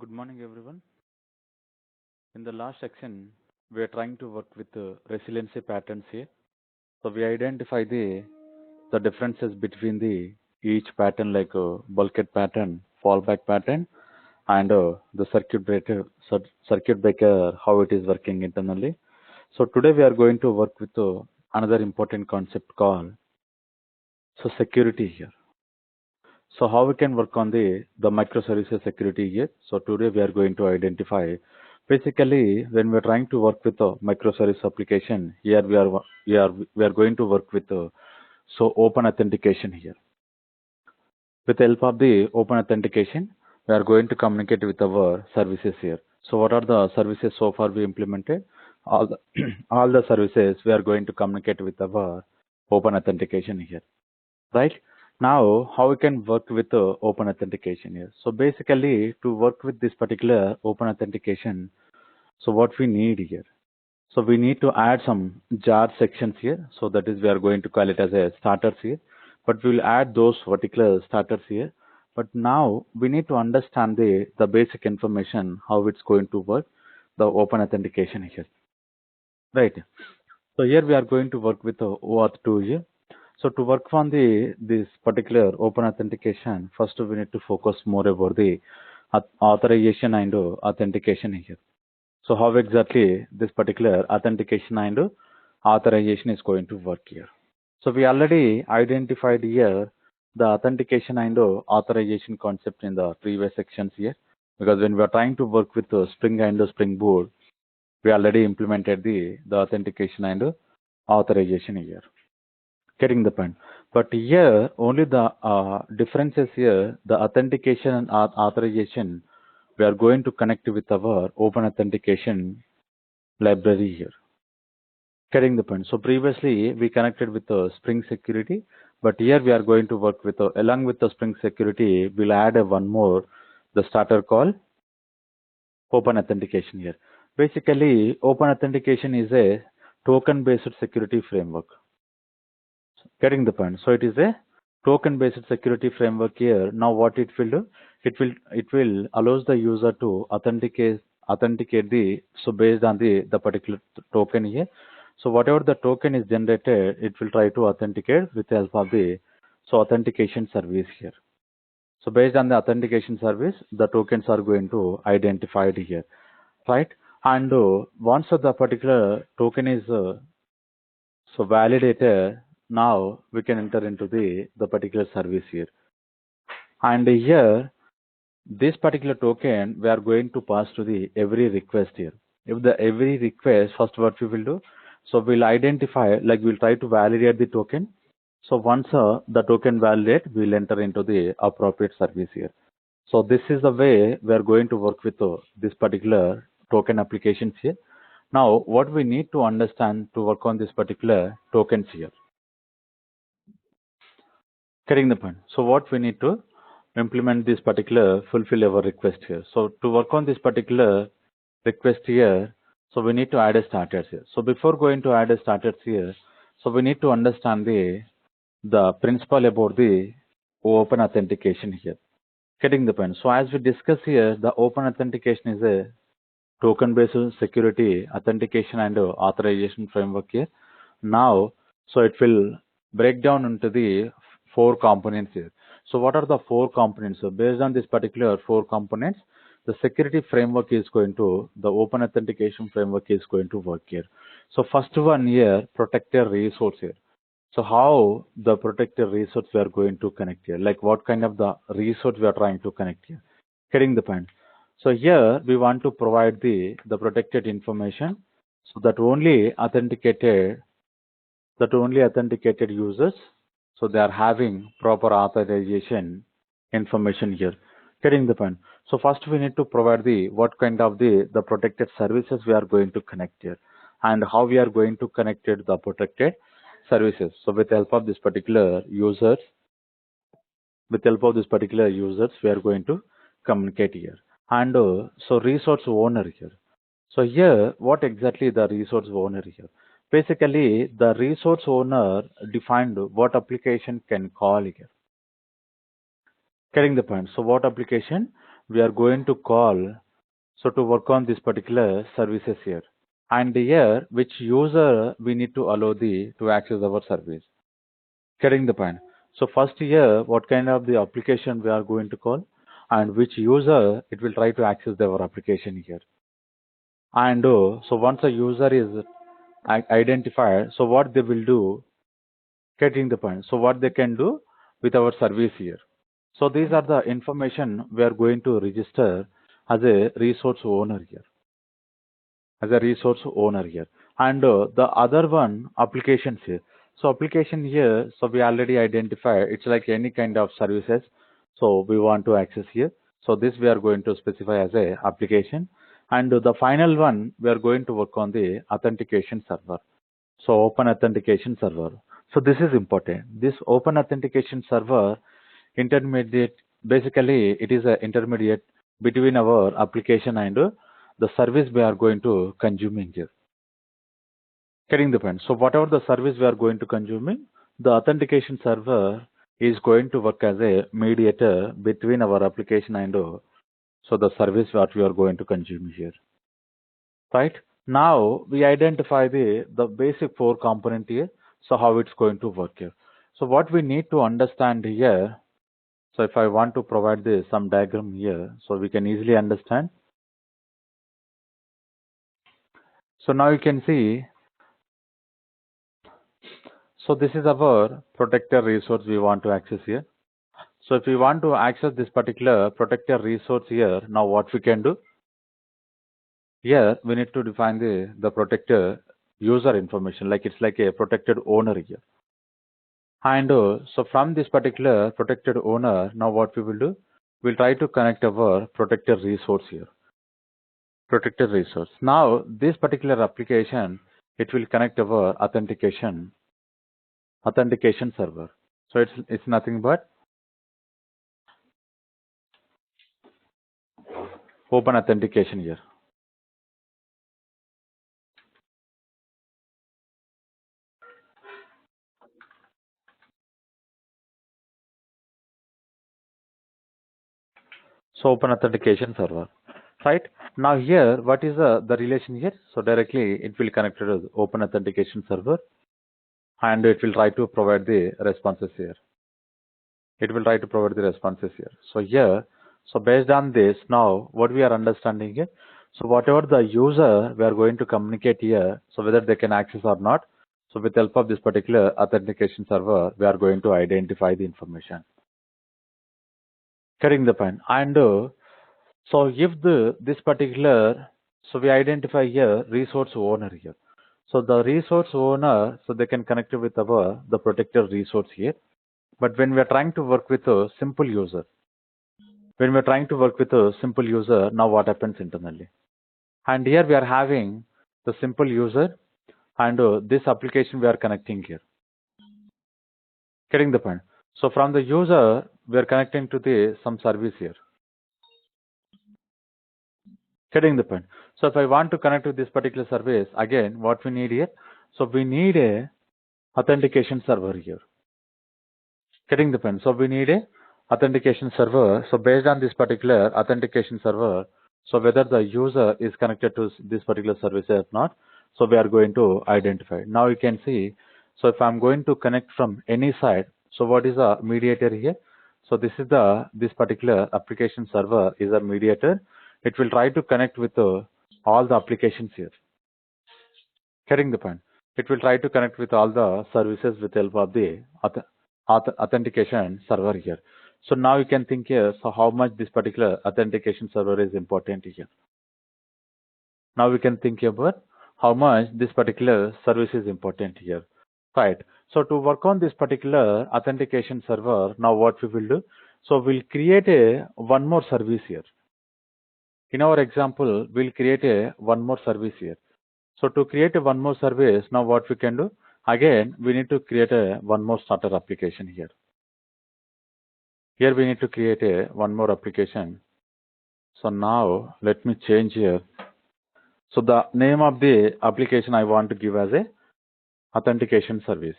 Good morning, everyone. In the last section, we are trying to work with resiliency patterns here. So we identify the differences between the each pattern, like bulkhead pattern, fallback pattern, and the circuit breaker, how it is working internally. So today we are going to work with another important concept called security here. So how we can work on the microservices security here? So today we are going to identify basically when we are trying to work with a microservice application here we are going to work with open authentication here. With the help of the open authentication, we are going to communicate with our services here. So what are the services so far we implemented? All the all the services we are going to communicate with our open authentication here, right? Now, how we can work with open authentication here? So basically, to work with this particular open authentication, so what we need here? So we need to add some jar sections here. So that is, we are going to call it as a starters here. But we'll add those particular starters here. But now we need to understand the basic information, how it's going to work, the open authentication here, right? So here we are going to work with OAuth 2 here. So to work on this particular open authentication, first we need to focus more about the authorization and authentication here. So how exactly this particular authentication and authorization is going to work here. So we already identified here the authentication and authorization concept in the previous sections here, because when we are trying to work with Spring and Spring Boot, we already implemented the authentication and authorization here. Getting the point. But here only the differences here, the authentication and authorization, we are going to connect with our open authentication library here. Getting the point. So previously we connected with the Spring Security, but here we are going to work with along with the Spring Security, we'll add one more, the starter call open authentication here. Basically, open authentication is a token-based security framework. Getting the point. So it is a token-based security framework here. Now what it will do? It will allows the user to authenticate based on the particular token here. So whatever the token is generated, it will try to authenticate with the help of the authentication service here. So based on the authentication service, the tokens are going to identified here, right? And once the particular token is validated, now we can enter into the particular service here. And here, this particular token, we are going to pass to the every request here. If the every request, first what we will do, so we'll identify, like we'll try to validate the token. So once the token validate, we'll enter into the appropriate service here. So this is the way we are going to work with this particular token applications here. Now, what we need to understand to work on this particular tokens here. Getting the point. So what we need to implement this particular fulfill our request here. So to work on this particular request here, so we need to add a starters here. So before going to add a starters here, so we need to understand the principle about the open authentication here. Getting the point. So as we discuss here, the open authentication is a token-based security authentication and authorization framework here. Now, so it will break down into the four components here. So what are the four components? So based on this particular four components, the security framework is going to, the open authentication framework is going to work here. So first one here, protected resource here. So how the protected resource we are going to connect here? Like what kind of the resource we are trying to connect here? Getting the point. So here we want to provide the protected information so that only authenticated users, so they are having proper authorization information here. Getting the point. So first we need to provide what kind of the protected services we are going to connect here, and how we are going to connect it the protected services. So with the help of this particular users, we are going to communicate here. And so resource owner here. So here, what exactly the resource owner here? Basically, the resource owner defined what application can call here. Getting the point. So what application? we are going to call, so to work on this particular services here. And here, which user we need to allow to access our service. Getting the point. So first here, what kind of the application we are going to call, and which user it will try to access our application here. And so once a user is identified, so what they will do, getting the point. So what they can do with our service here. So these are the information we are going to register as a resource owner here. As a resource owner here. And the other one, applications here. So application here, so we already identify it's like any kind of services. So we want to access here. So this we are going to specify as a application. And the final one, we are going to work on the authentication server. So open authentication server. So this is important. This open authentication server intermediate, basically it is an intermediate between our application and the service we are going to consuming here. Getting the point. So whatever the service we are going to consuming, the authentication server is going to work as a mediator between our application and so the service what we are going to consume here. Right? Now we identify the basic four component here. So how it's going to work here. So what we need to understand here. So if I want to provide this some diagram here, so we can easily understand. So now you can see. So this is our protected resource we want to access here. So if we want to access this particular protected resource here, now what we can do? Here we need to define the protected user information, like it's like a protected owner here. And so from this particular protected owner, now what we will do? We'll try to connect our protected resource here. Protected resource. Now this particular application, it will connect our authentication server. So it's nothing but open authentication here. So open authentication server, right? Now here, what is the relation here? So directly it will connect to the open authentication server, and it will try to provide the responses here. It will try to provide the responses here. So here, so based on this, now what we are understanding here. So whatever the user we are going to communicate here, so whether they can access or not. So with help of this particular authentication server, we are going to identify the information. Getting the point. And so if this particular, so we identify here resource owner here. So the resource owner, so they can connect it with the protected resource here. But when we are trying to work with a simple user, now what happens internally? And here we are having the simple user and this application we are connecting here. Getting the point. So from the user, we are connecting to some service here. Getting the point. So if I want to connect with this particular service, again, what we need here? So we need a authentication server here. Getting the point. So we need a authentication server. So based on this particular authentication server, so whether the user is connected to this particular service or not, so we are going to identify. Now you can see, so if I'm going to connect from any side, so what is a mediator here? So this is this particular application server is a mediator. It will try to connect with all the applications here. Getting the point. It will try to connect with all the services with help of the authentication server here. So now you can think here, so how much this particular authentication server is important here. Now we can think about how much this particular service is important here. Right. So to work on this particular authentication server, now what we will do? So we'll create one more service here. In our example, we'll create one more service here. So to create one more service, now what we can do? Again, we need to create one more starter application here. Here we need to create one more application. So now let me change here. So the name of the application I want to give as a authentication service.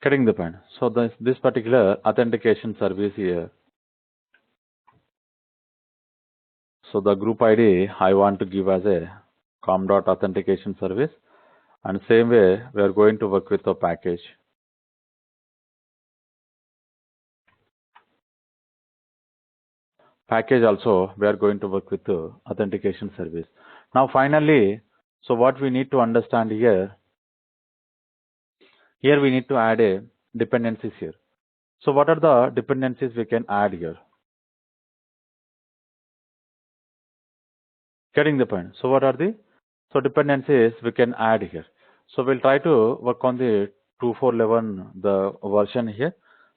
Getting the point. So this particular authentication service here. So the group ID I want to give as a com.authentication service, and same way we are going to work with the package. Package also we are going to work with the authentication service. Now finally, so what we need to understand here we need to add a dependencies here. So what are the dependencies we can add here? Getting the point. So what are the dependencies we can add here? So we'll try to work on the 2411 the version here,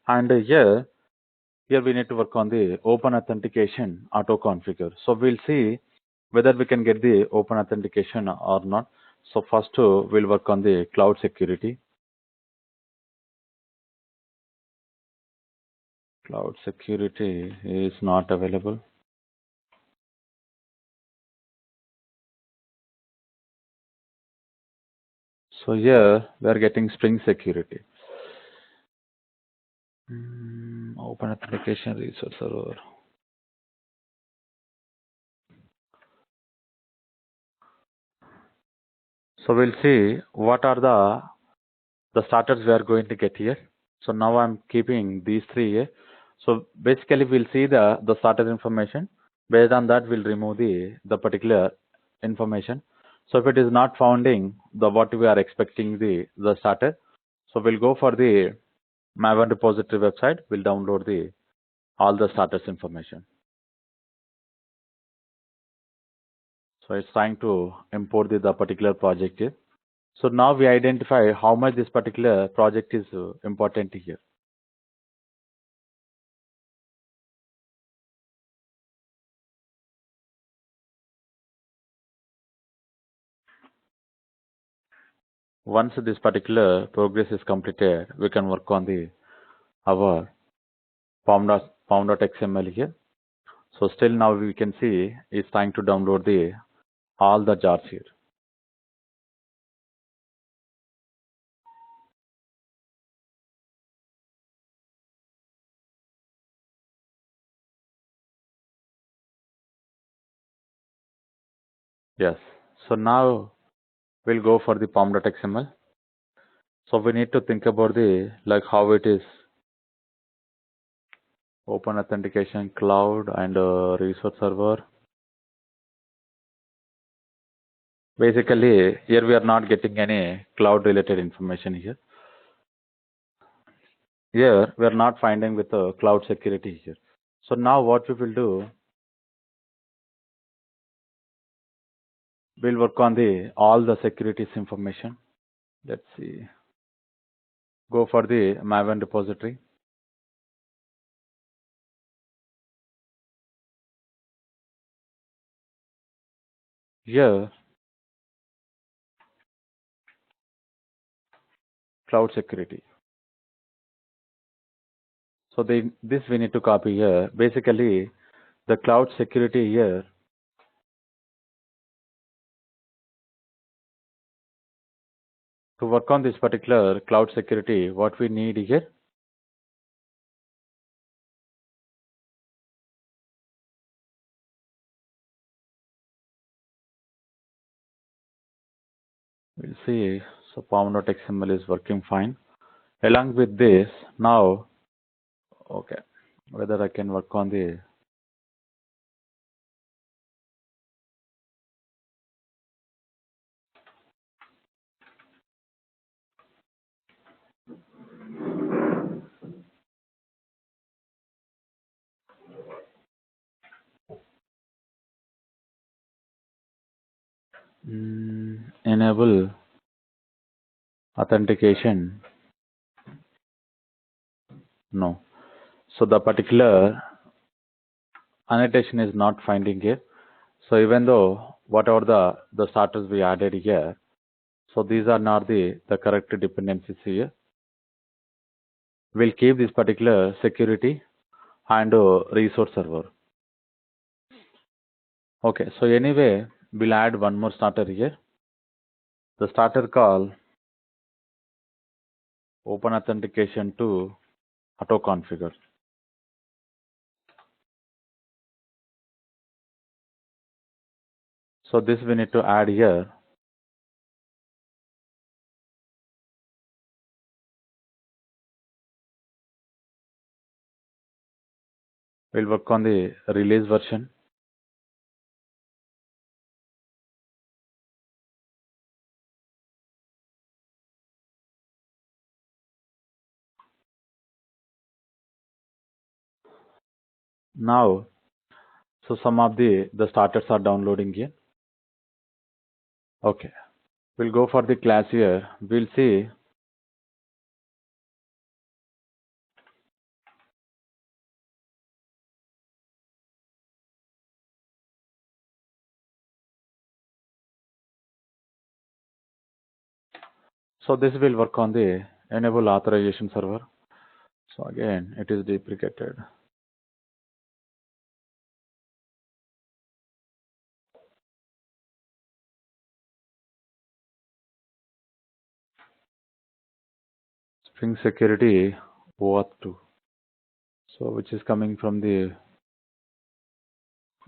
and here we need to work on the open authentication auto configure. So we'll see whether we can get the open authentication or not. So first we'll work on the cloud security. Cloud security is not available. So here we are getting Spring Security. Open Authentication Resource Server. So we'll see what are the starters we are going to get here. So now I'm keeping these three here. So basically we'll see the starter information. Based on that, we'll remove the particular information. So if it is not founding the what we are expecting the starter, so we'll go for the Maven repository website. We'll download all the starters information. So it's trying to import the particular project here. So now we identify how much this particular project is important here. Once this particular progress is completed, we can work on our pom.xml here. So still now we can see it's trying to download all the jars here. Yes. So now we'll go for the pom.xml. So we need to think about like how it is open authentication cloud and resource server. Basically, here we are not getting any cloud related information here. Here we are not finding with the cloud security here. So now what we will do, we'll work on all the securities information. Let's see. Go for the Maven repository. Here, cloud security. So this we need to copy here. Basically, the cloud security here. To work on this particular cloud security, what we need here, we'll see. So pom.xml is working fine. Along with this, now, okay, whether I can work on the enable authentication. No. So the particular annotation is not finding here. So even though whatever the starters we added here, so these are not the correct dependencies here. We'll keep this particular security and resource server. Okay, so anyway, we'll add one more starter here. The starter call open authentication to auto configure. So this we need to add here. We'll work on the release version. Now, so some of the starters are downloading here. Okay, we'll go for the class here. We'll see so this will work on the enable authorization server. So again, it is deprecated. Spring Security OAuth 2. So which is coming from the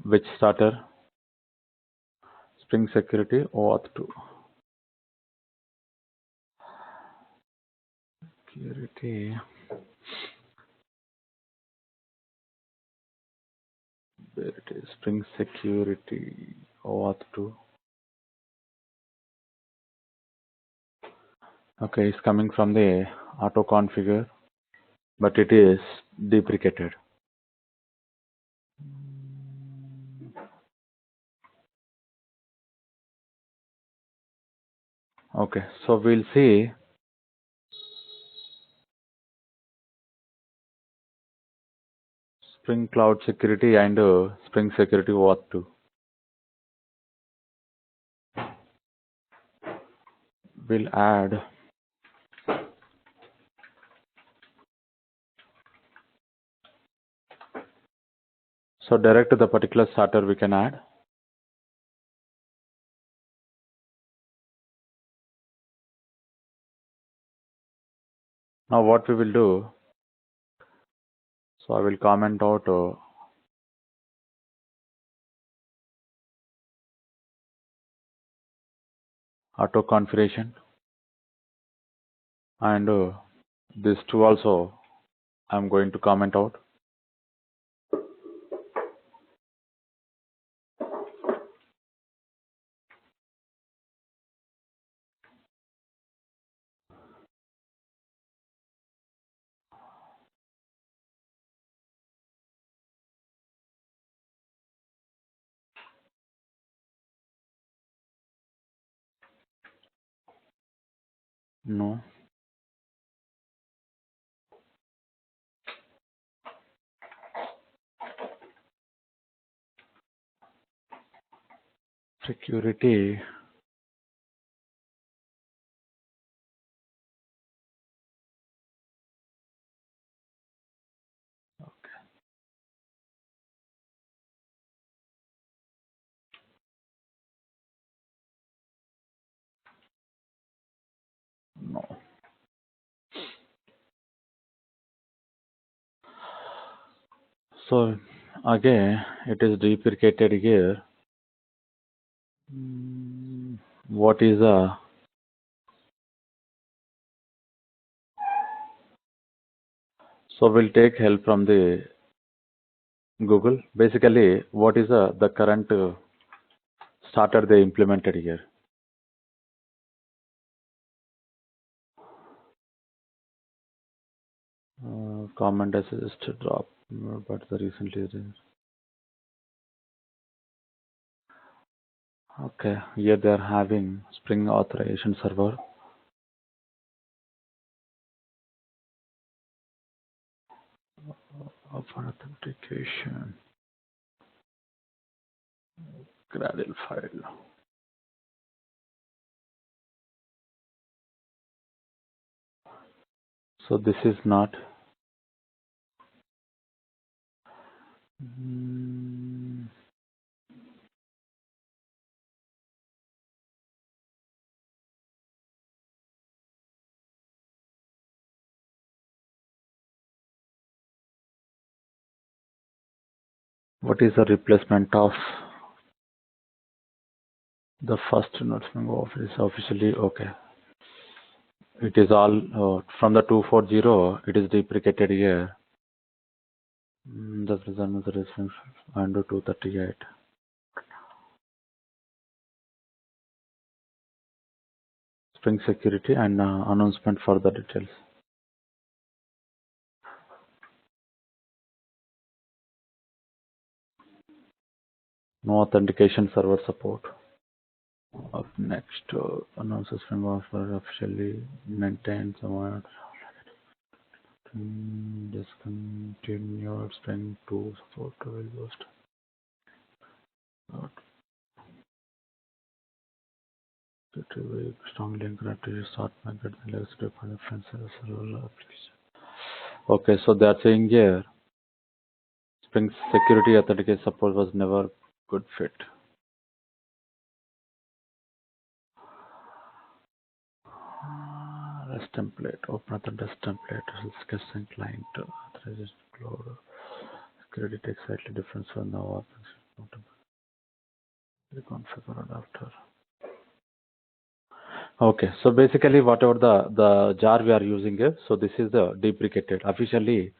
which starter? Spring Security OAuth 2. Security. Where it is? Spring Security OAuth 2. Okay, it's coming from the auto configure, but it is deprecated. Okay, so we'll see Spring Cloud Security and Spring Security OAuth 2. We'll add so direct to the particular starter we can add. Now what we will do, so I will comment out auto configuration and this two also I'm going to comment out. No. Security. No. So again, it is deprecated here. What is a so we'll take help from the Google. Basically, what is the current starter they implemented here? Comment assist drop, but the recently okay. Here they are having Spring authorization server. Open authentication. Gradle file. So this is not. What is the replacement of the first investment office officially? Okay. It is all from the 240, it is deprecated here. That is another reference under 238. Spring security and announcement for the details. No authentication server support. Up next, announces Spring offer officially maintained somewhat. Discontinued Spring 2 support will boost. Strongly encouraged to start migrating legacy for the server application. Okay, so they are saying here Spring security authentication support was never good fit. REST template, open up the REST template, discussing client authorization cloud. Security takes slightly different from now. Reconfigure adapter. Okay, so basically whatever the jar we are using here, so this is the deprecated officially.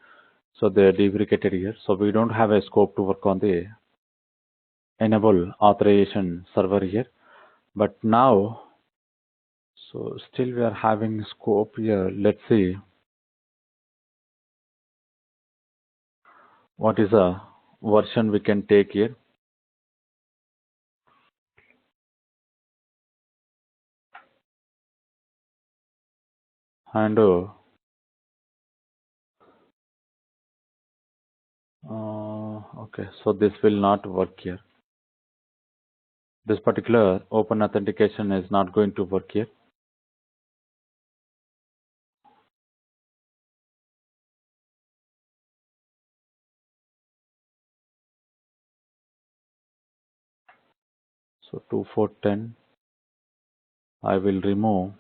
So they deprecated here. So we don't have a scope to work on the enable authorization server here. But now, so still we are having scope here. Let's see what is a version we can take here. And okay, so this will not work here. This particular open authentication is not going to work here. So 2410, I will remove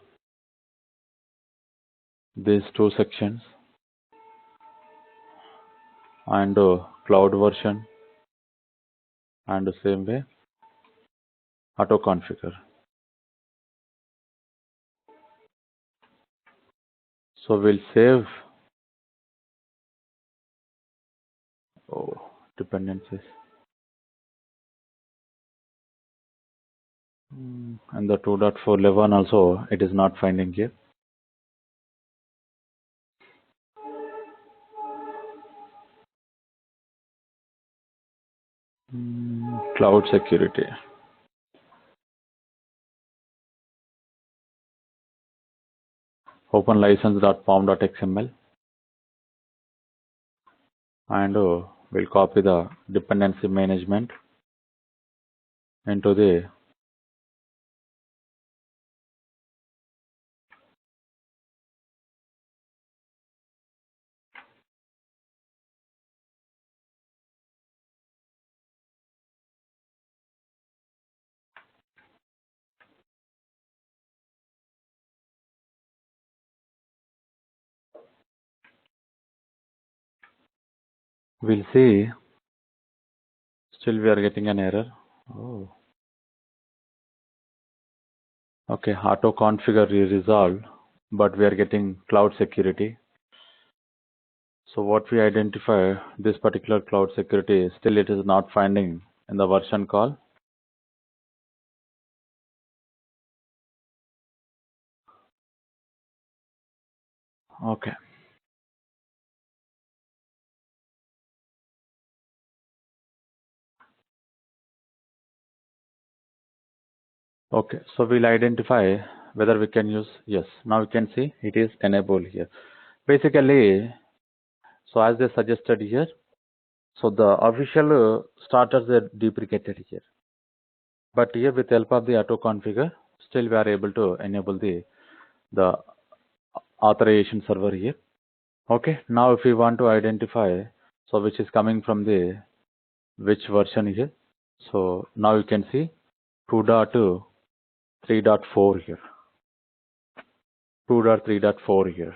these two sections and cloud version, and the same way auto configure. So we'll save dependencies. And the 2.4.11 also it is not finding here. Cloud security. Open license.pom.xml and we'll copy the dependency management into the we'll see. Still we are getting an error. Okay, auto configure resolved, but we are getting cloud security. So what we identify, this particular cloud security, still it is not finding in the version call. Okay. Okay, so we'll identify whether we can use, yes, now we can see it is enabled here. Basically, so as they suggested here, so the official starters are deprecated here. But here with help of the auto configure, still we are able to enable the authorization server here. Okay, now if we want to identify, so which is coming from the which version here. So now you can see 2.3.4 here. 2.3.4 here.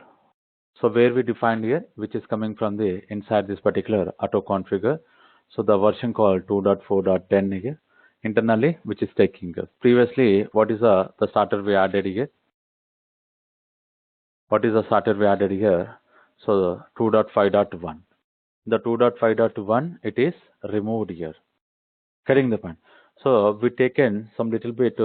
So where we defined here, which is coming from the inside this particular auto configure. So the version called 2.4.10 here internally, which is taking us. Previously, what is the starter we added here? What is the starter we added here? So 2.5.1. The 2.5.1, it is removed here. Getting the point. So we taken some little bit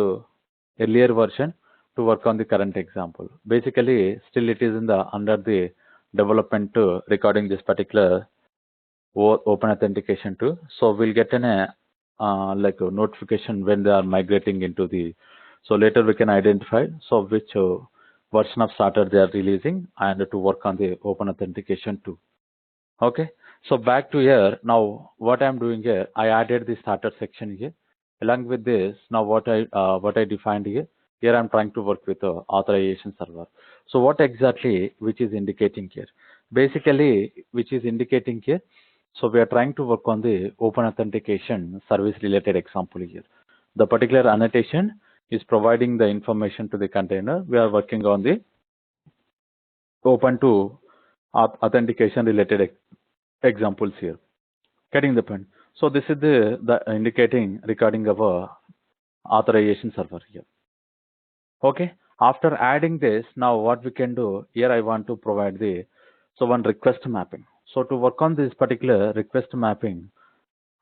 earlier version to work on the current example. Basically, still it is in the under the development to recording this particular open authentication too. So we'll get an like a notification when they are migrating into the. So later we can identify so which version of starter they are releasing and to work on the open authentication too. Okay. So back to here. Now what I'm doing here, I added the starter section here. Along with this, now what I defined here. Here I'm trying to work with the authorization server. So what exactly which is indicating here? Basically, which is indicating here. So we are trying to work on the open authentication service related example here. The particular annotation is providing the information to the container. We are working on the open to authentication related examples here. Getting the point. So this is the indicating regarding our authorization server here. Okay. After adding this, now what we can do here, I want to provide the one request mapping. So to work on this particular request mapping,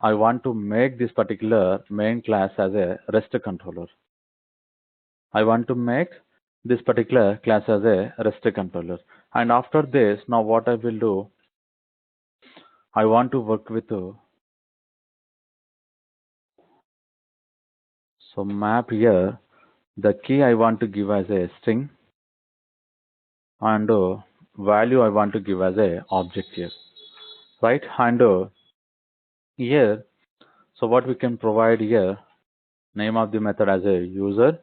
I want to make this particular main class as a REST controller. I want to make this particular class as a REST controller. And after this, now what I will do, I want to work with so map here. The key I want to give as a string and value I want to give as a object here, right? And here, so what we can provide here, name of the method as a user.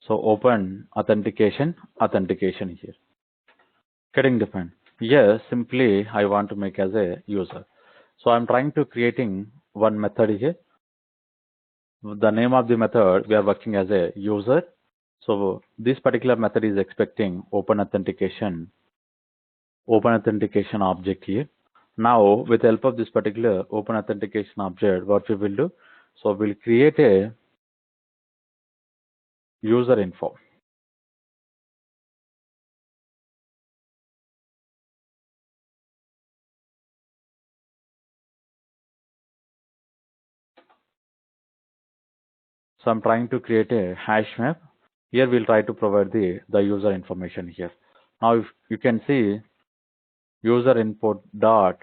So open authentication here. Getting defined. Here, simply I want to make as a user. So I'm trying to creating one method here. The name of the method we are working as a user. So this particular method is expecting open authentication object here. Now with the help of this particular open authentication object, what we will do, so we'll create a user info. So I'm trying to create a hash map. Here we'll try to provide the user information here. Now if you can see user input dot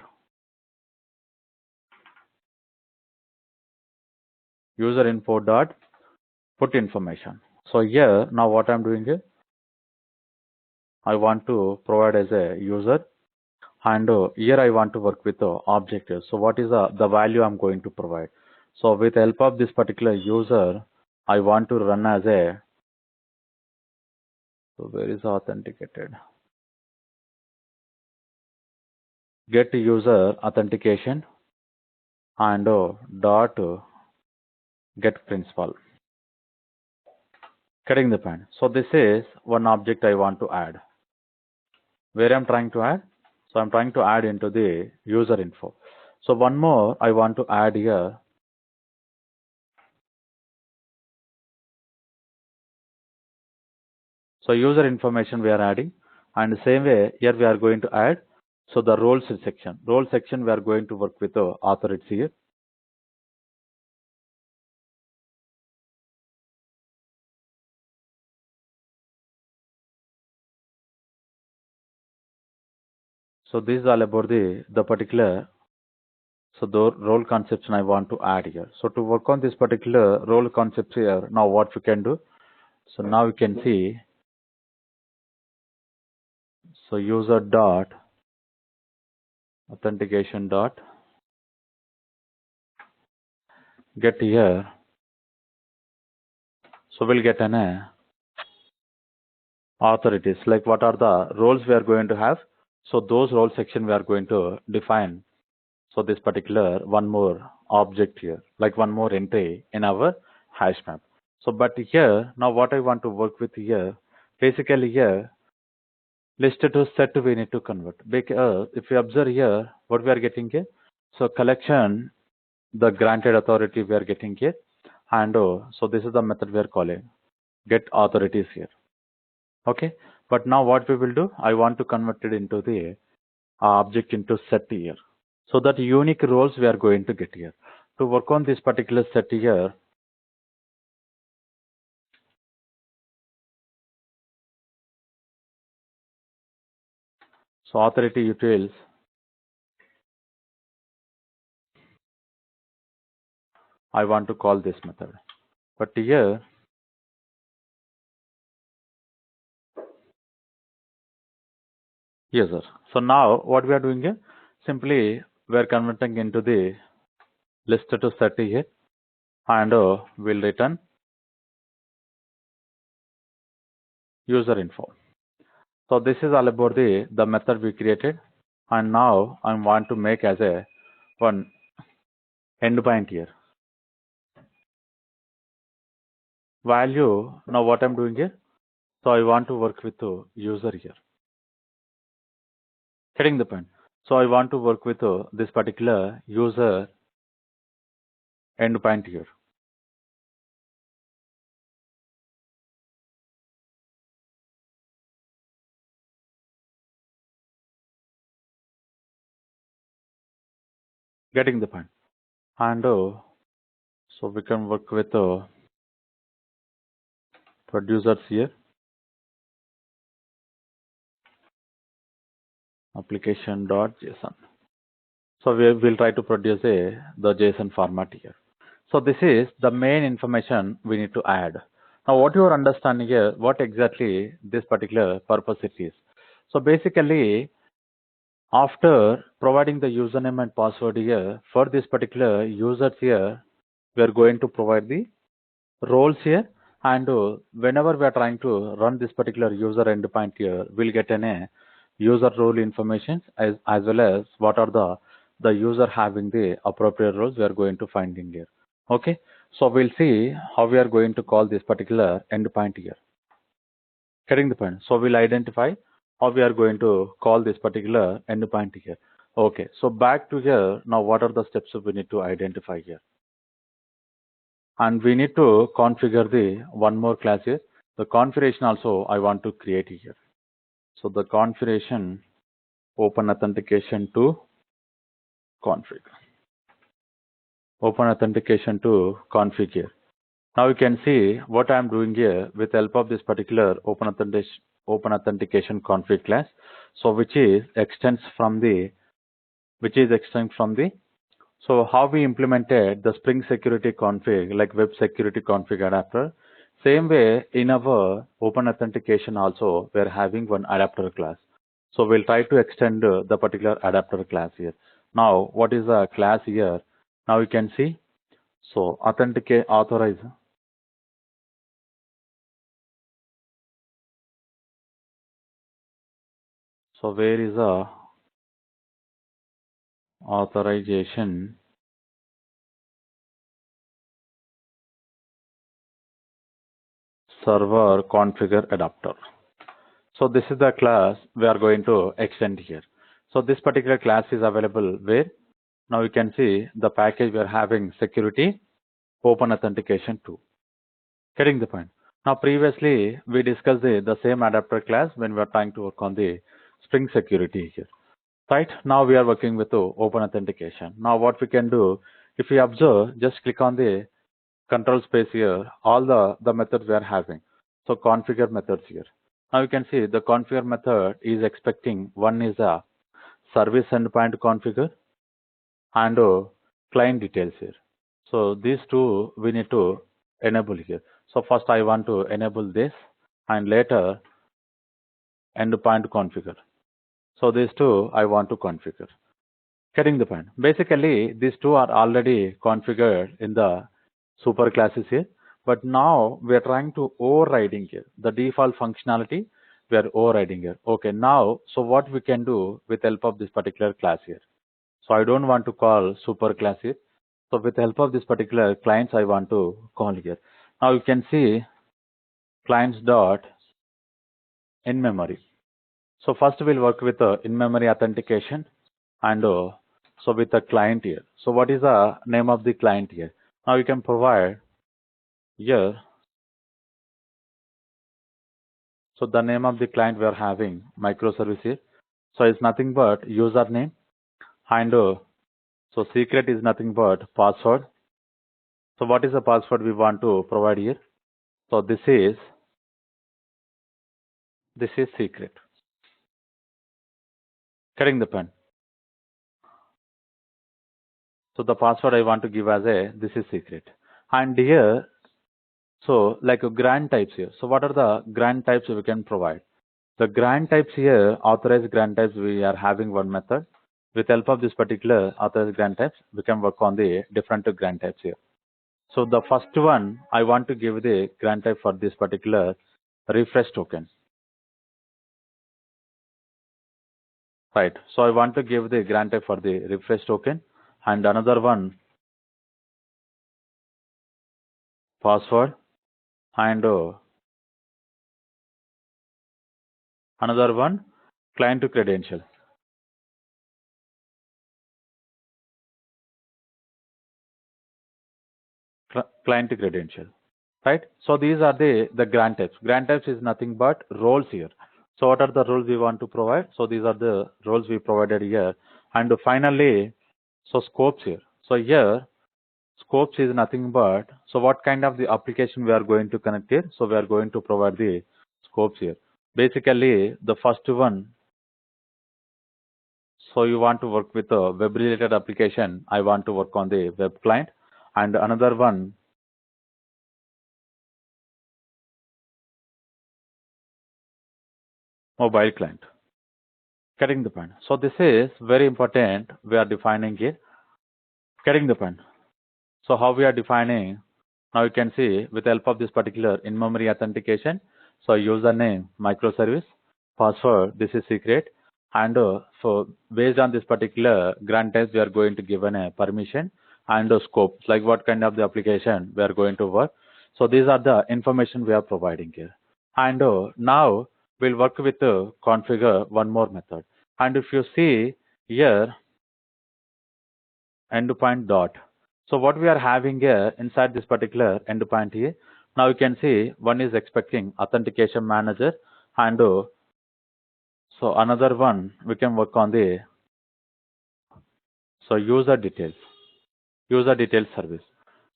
put information. So here now what I'm doing here, I want to provide as a user and here I want to work with the object. So what is the value I'm going to provide? So with the help of this particular user, I want to run as a, so where is authenticated? Get user authentication and dot get principal. Getting the point. So this is one object I want to add. Where I'm trying to add? So I'm trying to add into the user info. So one more I want to add here. So user information we are adding, and the same way here we are going to add. So the roles section. Role section we are going to work with the authorities here. So this is all about the particular, so the role conception I want to add here. So to work on this particular role concepts here, now what we can do. So now you can see, so user dot authentication dot get here. So we'll get an authorities, like what are the roles we are going to have. So those role section we are going to define. So this particular one more object here, like one more entry in our hash map. So but here now what I want to work with here, basically here List to set we need to convert. Because if you observe here, what we are getting here? So collection, the granted authority we are getting here. And so this is the method we are calling get authorities here. Okay. But now what we will do, I want to convert it into the object into set here. So that unique roles we are going to get here. To work on this particular set here, so authority utils, I want to call this method. But here, yes, sir. So now what we are doing here, simply we are converting into the list to set here, and we'll return user info. So this is all about the method we created, and now I want to make as a one endpoint here. Value, now what I'm doing here, so I want to work with the user here. Getting the point. So I want to work with this particular user endpoint here. Getting the point. And so we can work with producers here, application.json. So we will try to produce the JSON format here. So this is the main information we need to add. Now what you are understanding here, what exactly this particular purpose it is. So basically, after providing the username and password here, for this particular users here, we are going to provide the roles here, and whenever we are trying to run this particular user endpoint here, we'll get a user role information as well as what are the user having the appropriate roles we are going to find in here. Okay, so we'll see how we are going to call this particular endpoint here. Getting the point. So we'll identify how we are going to call this particular endpoint here. Okay, so back to here. Now what are the steps we need to identify here? And we need to configure the one more class here. The configuration also I want to create here. So the configuration open authentication to config. Open authentication to config here. Now you can see what I am doing here with the help of this particular open authentication config class. So which is extends from the so how we implemented the Spring Security config, like web security config adapter. Same way in our open authentication also, we're having one adapter class. So we'll try to extend the particular adapter class here. Now, what is the class here? Now you can see, so authenticate, authorize. So where is the authorization server configure adapter? So this is the class we are going to extend here. So this particular class is available where now you can see the package we are having security open authentication 2. Getting the point. Now previously we discussed the same adapter class when we are trying to work on the Spring Security here. Right now we are working with the open authentication. Now what we can do, if we observe, just click on the control space here, all the methods we are having. So configure methods here. Now you can see the configure method is expecting one is a service endpoint configure and client details here. So these two we need to enable here. So first I want to enable this and later endpoint configure. So these two I want to configure. Getting the point. Basically, these two are already configured in the super classes here. But now we are trying to overriding here. The default functionality we are overriding here. Okay, now, so what we can do with help of this particular class here. So I don't want to call super class here. So with the help of this particular clients, I want to call here. Now you can see clients dot in memory. So first we'll work with in-memory authentication and so with the client here. So what is the name of the client here? Now you can provide here. So the name of the client we are having microservice here. So it's nothing but username and so secret is nothing but password. So what is the password we want to provide here? So this is secret. Getting the pen. So the password I want to give as this is secret. And here, so like a grant types here. So what are the grant types we can provide? The grant types here, authorized grant types, we are having one method. With help of this particular authorized grant types, we can work on the different grant types here. So the first one, I want to give the grant type for this particular refresh token. Right. So I want to give the grant type for the refresh token and another one password and another one client to credential. Client to credential. Right. So these are the grant types. Grant types is nothing but roles here. So what are the roles we want to provide? So these are the roles we provided here. And finally, so scopes here. So here, scopes is nothing but, so what kind of the application we are going to connect here? So we are going to provide the scopes here. Basically, the first one, so you want to work with a web related application. I want to work on the web client and another one, mobile client. Getting the point. So this is very important. We are defining it. Getting the point. So how we are defining, now you can see with the help of this particular in-memory authentication. So username, microservice, password, this is secret. And so based on this particular grant types, we are going to give a permission and scope, like what kind of the application we are going to work. So these are the information we are providing here. And now we'll work with configure one more method. And if you see here, endpoint dot. So what we are having here inside this particular endpoint here, now you can see one is expecting authentication manager and so another one we can work on the so user details service.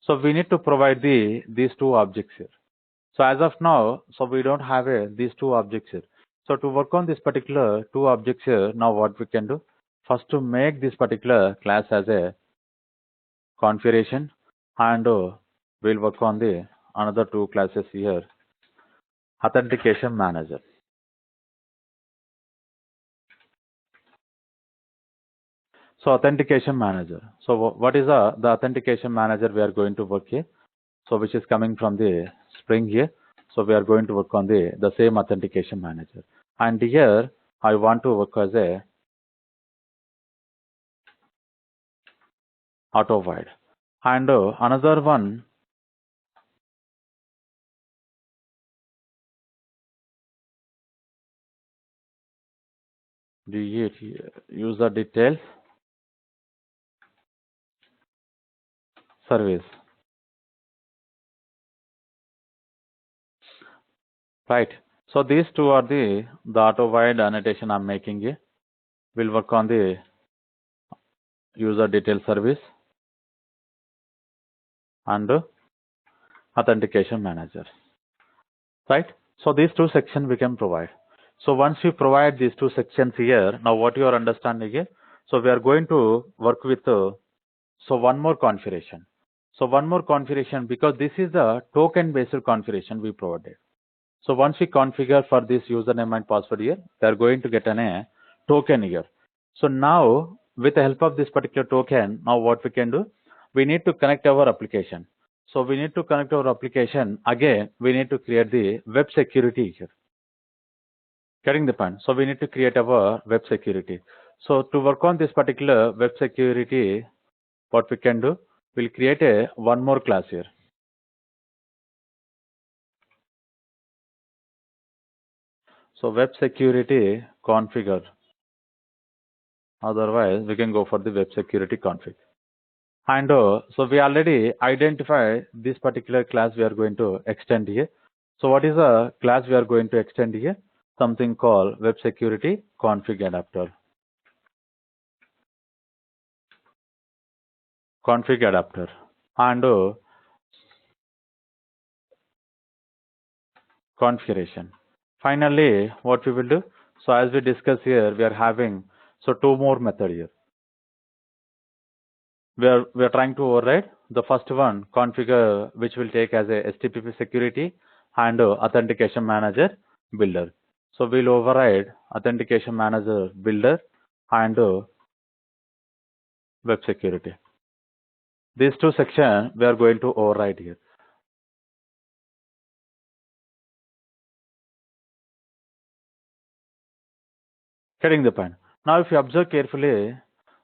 So we need to provide these two objects here. So as of now, so we don't have these two objects here. So to work on this particular two objects here, now what we can do? First to make this particular class as a configuration and we'll work on the another two classes here, authentication manager. So authentication manager. So what is the authentication manager we are going to work here? So which is coming from the Spring here. So we are going to work on the same authentication manager. And here I want to work as a auto void. And another one, the user details service. Right. So these two are the auto void annotation I'm making here. We'll work on the user detail service and authentication manager. Right. So these two sections we can provide. So once we provide these two sections here, now what you are understanding here? So we are going to work with so one more configuration. So one more configuration because this is the token based configuration we provided. So once we configure for this username and password here, they are going to get a token here. So now with the help of this particular token, now what we can do? We need to connect our application. So we need to connect our application. Again, we need to create the web security here. Getting the point. So we need to create our web security. So to work on this particular web security, what we can do? We'll create one more class here. So web security, configure. Otherwise, we can go for the web security config. And so we already identify this particular class we are going to extend here. So what is the class we are going to extend here? Something called web security config adapter. Config adapter. And configuration. Finally, what we will do? So as we discuss here, we are having two more method here. We are trying to override the first one configure, which will take as a HTTP security and authentication manager builder. So we'll override authentication manager builder and web security. These two sections we are going to override here. Getting the point. Now, if you observe carefully,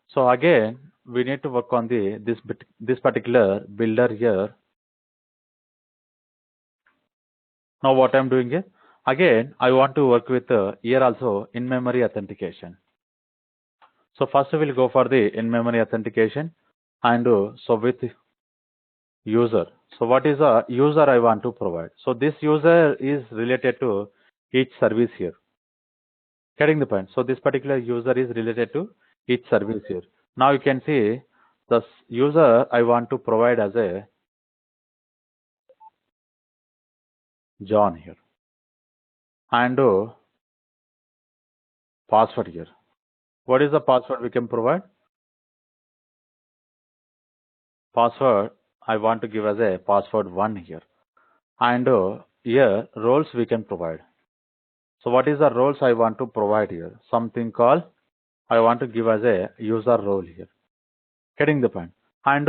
so again we need to work on this particular builder here. Now, what I'm doing here, again I want to work with here also in-memory authentication. So first we'll go for the in-memory authentication and so with user. So what is a user I want to provide? So this user is related to each service here. Getting the point. So this particular user is related to each service here. Now you can see the user I want to provide as a John here and password here. What is the password we can provide? Password I want to give as a password 1 here and here roles we can provide. So what is the roles I want to provide here? Something called I want to give as a user role here. Getting the point. And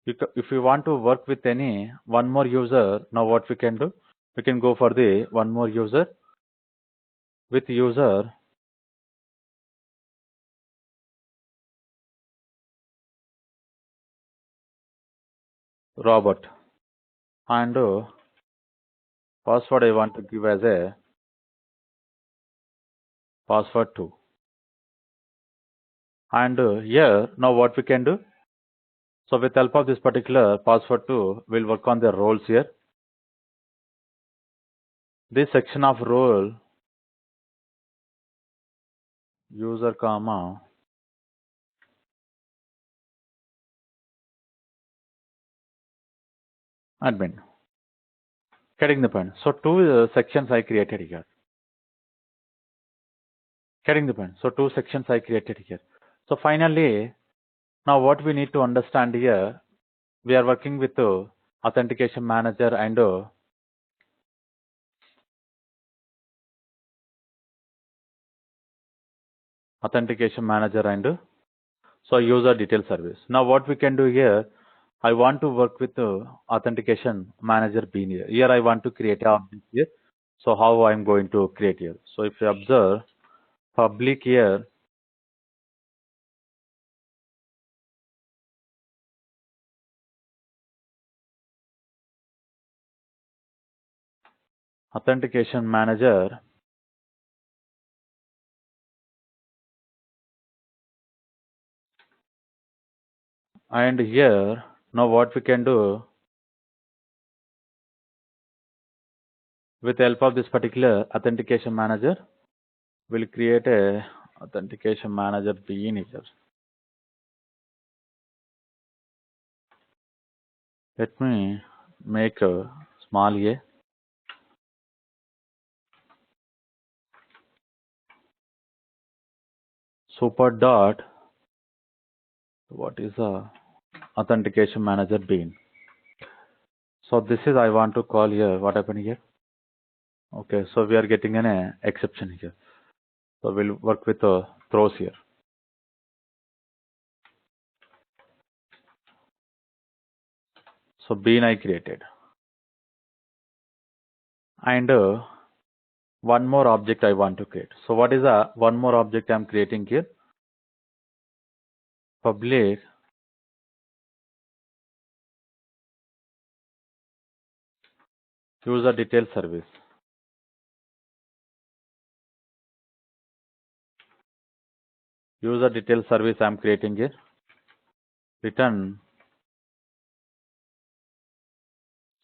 if you want to work with any one more user, now what we can do? We can go for the one more user with user Robert and password I want to give as a password 2. And here now what we can do? So with help of this particular password 2, we'll work on the roles here. This section of role user comma admin. Getting the point. So two sections I created here. Getting the point. So two sections I created here. So finally, now what we need to understand here, we are working with authentication manager and authentication manager and so user detail service. Now what we can do here, I want to work with authentication manager bean here. Here I want to create a object here. So how I'm going to create here? So if you observe public here, authentication manager and here now what we can do with the help of this particular authentication manager, we'll create a authentication manager bean here. Let me make a small a. Super dot what is a authentication manager bean. So this is I want to call here. What happened here? Okay, so we are getting an exception here. So we'll work with throws here. So bean I created. And one more object I want to create. So what is the one more object I'm creating here? Public user detail service. user detail service I'm creating here. Return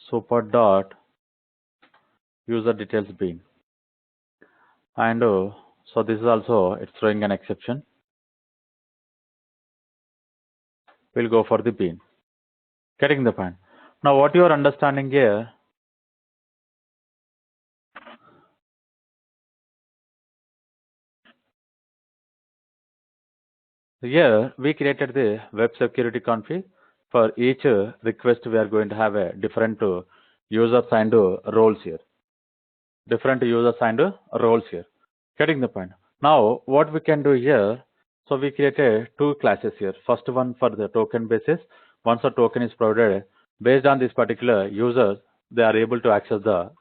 super dot user details bean. And so this is also, it's throwing an exception. We'll go for the bean. Getting the point. Now what you are understanding here, here we created the web security config. For each request we are going to have a different user assigned roles here. Different user assigned roles here. Getting the point. Now what we can do here, so we created two classes here. First one for the token basis. Once a token is provided, based on this particular user, they are able to access the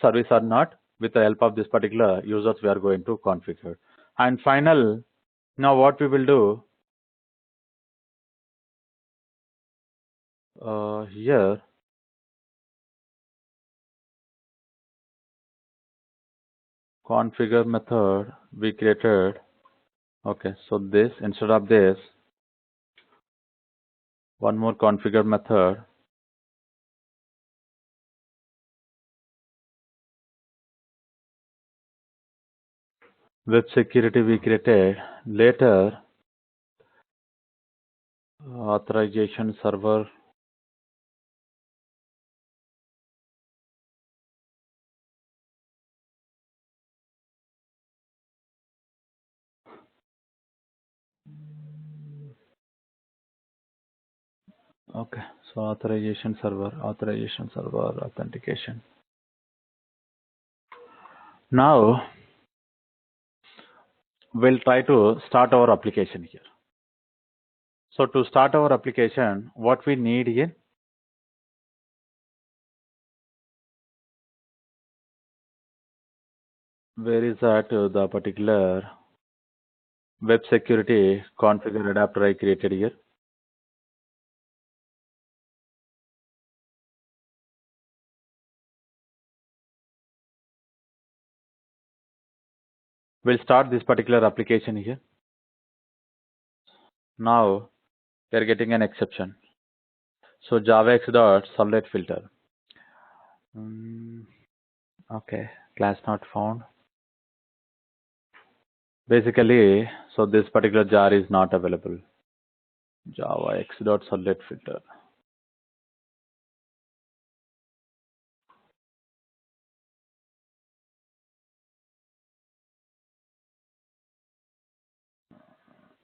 service or not. With the help of this particular users, we are going to configure. And final, now what we will do here, configure method we created. Okay, so this, instead of this, one more configure method. Web security we created. Later, authorization server. Okay, so authorization server, authentication. Now we'll try to start our application here. So to start our application, what we need here, where is that the particular web security configure adapter I created here. We'll start this particular application here. Now we are getting an exception. So javax dot servlet filter. Okay, class not found. Basically, so this particular jar is not available. Java x dot servlet filter.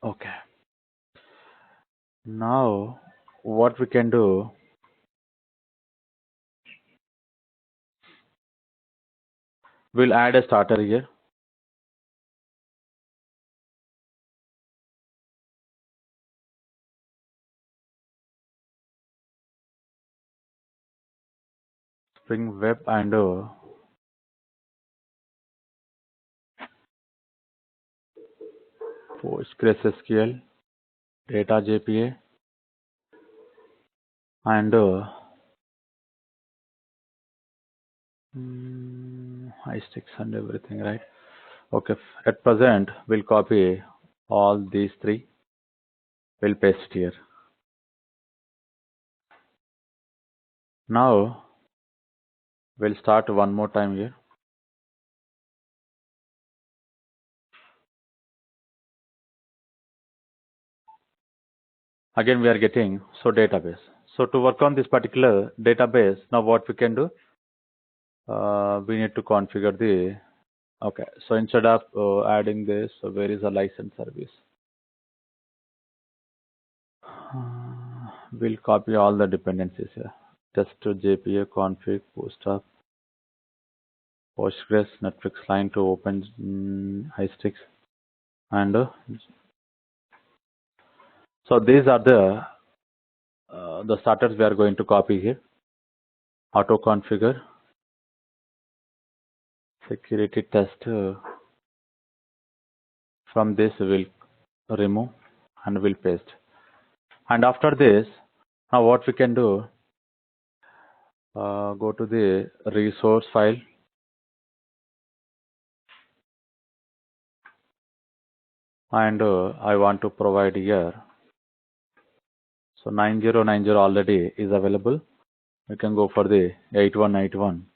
Okay. Now what we can do, we'll add a starter here. Spring Web and PostgreSQL, Data JPA, and iSticks and everything, right? Okay. At present, we'll copy all these three. We'll paste here. Now we'll start one more time here. Again, we are getting so database. So to work on this particular database, now what we can do, we need to configure the, okay. So instead of adding this, so where is the license service? We'll copy all the dependencies here. Test to JPA config, Bootstrap, Postgres, Netflix line to open iSticks, and so these are the starters we are going to copy here. Auto configure, security test. From this we will remove and we'll paste. And after this, now what we can do, go to the resource file. and I want to provide here. So 9090 already is available. We can go for the 8181.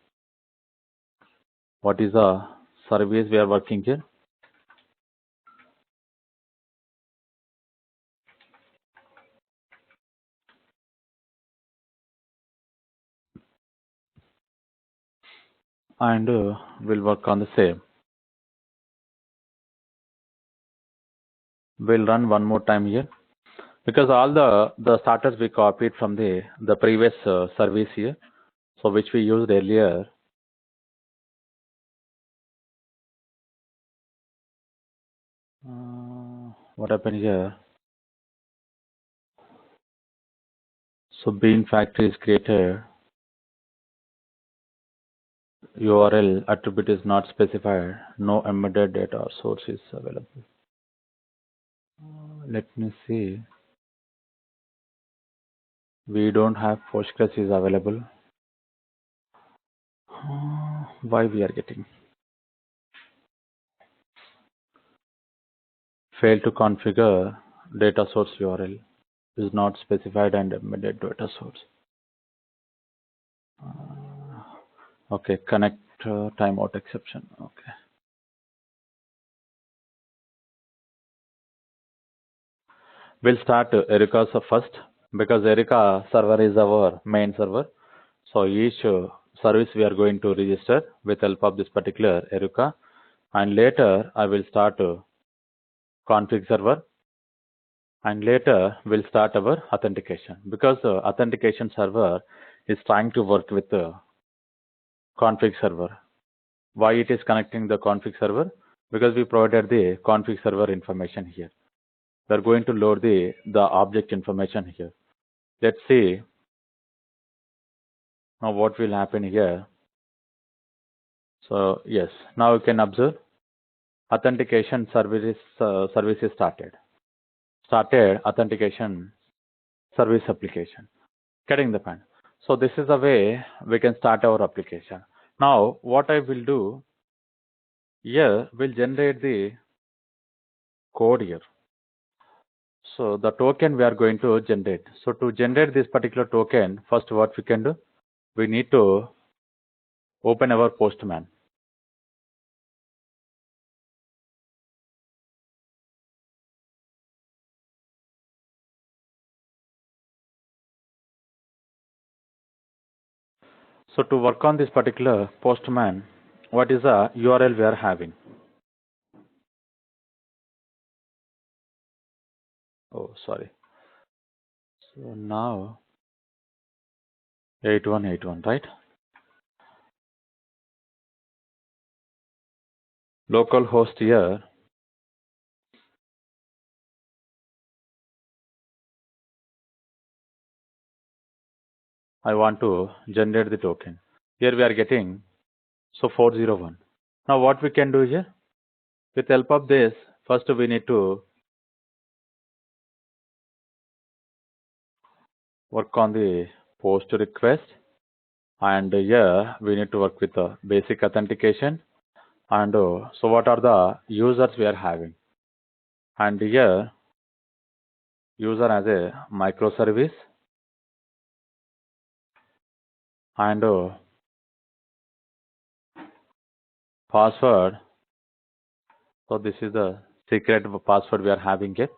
What is the service we are working here? And we'll work on the same. We'll run one more time here because all the starters we copied from the previous service here, so which we used earlier. What happened here? So bean factory is created. URL attribute is not specified. No embedded data source is available. Let me see. We don't have Postgres is available. Why we are getting? Fail to configure data source URL is not specified and embedded data source. Okay, connect timeout exception. Okay. We'll start Erica first because Erica server is our main server. So each service we are going to register with help of this particular Erica, and later I will start config server, and later we'll start our authentication because authentication server is trying to work with the config server. Why it is connecting the config server? Because we provided the config server information here. We are going to load the object information here. Let's see now what will happen here. So yes, now you can observe authentication service is started. Started authentication service application. Getting the point. So this is the way we can start our application. Now what I will do here, will generate the code here. So the token we are going to generate. So to generate this particular token, first what we can do, we need to open our Postman. So to work on this particular Postman, what is the URL we are having? Oh, sorry. So now 8181, right? Localhost here. I want to generate the token. Here we are getting so 401. Now what we can do here? With help of this, first we need to work on the post request, and here we need to work with the basic authentication, and so what are the users we are having, and here user as a microservice, and password. So this is the secret password we are having here.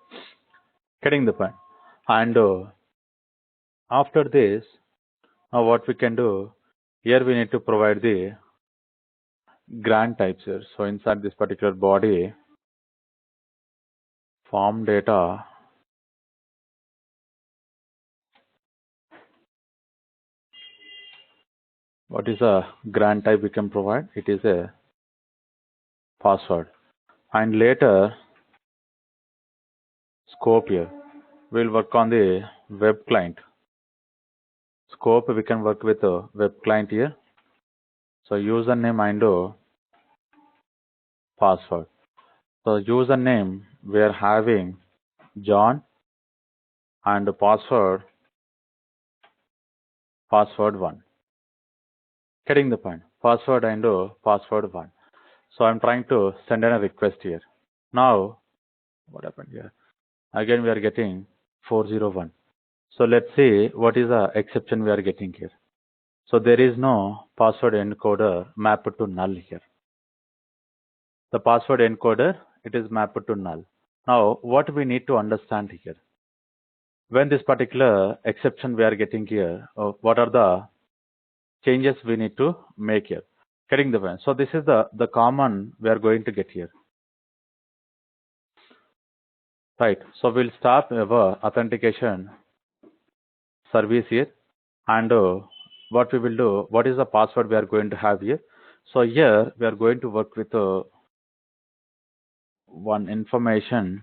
Getting the point. And after this, now what we can do, here we need to provide the grant types here. So inside this particular body, form data, what is a grant type we can provide? It is a password. And later, scope here. We'll work on the web client. Scope, we can work with a web client here. So username and password. So username, we are having John, and password 1. Getting the point. Password and password 1. So I'm trying to send in a request here. Now What happened here? Again, we are getting 401. So let's see what is the exception we are getting here. So there is no password encoder mapped to null here. The password encoder, it is mapped to null. Now, what we need to understand here, when this particular exception we are getting here, what are the changes we need to make here? Getting the point. So this is the common we are going to get here. Right. So we'll start our authentication service here, and what we will do, what is the password we are going to have here? So here we are going to work with one information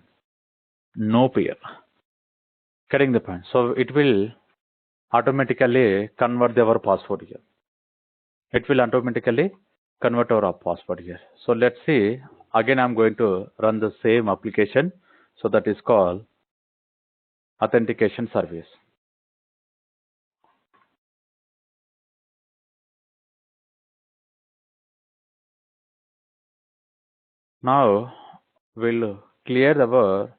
no peer. Getting the point. So it will automatically convert our password here. It will automatically convert our password here. So let's see. Again, I'm going to run the same application. So that is called authentication service. Now we'll clear our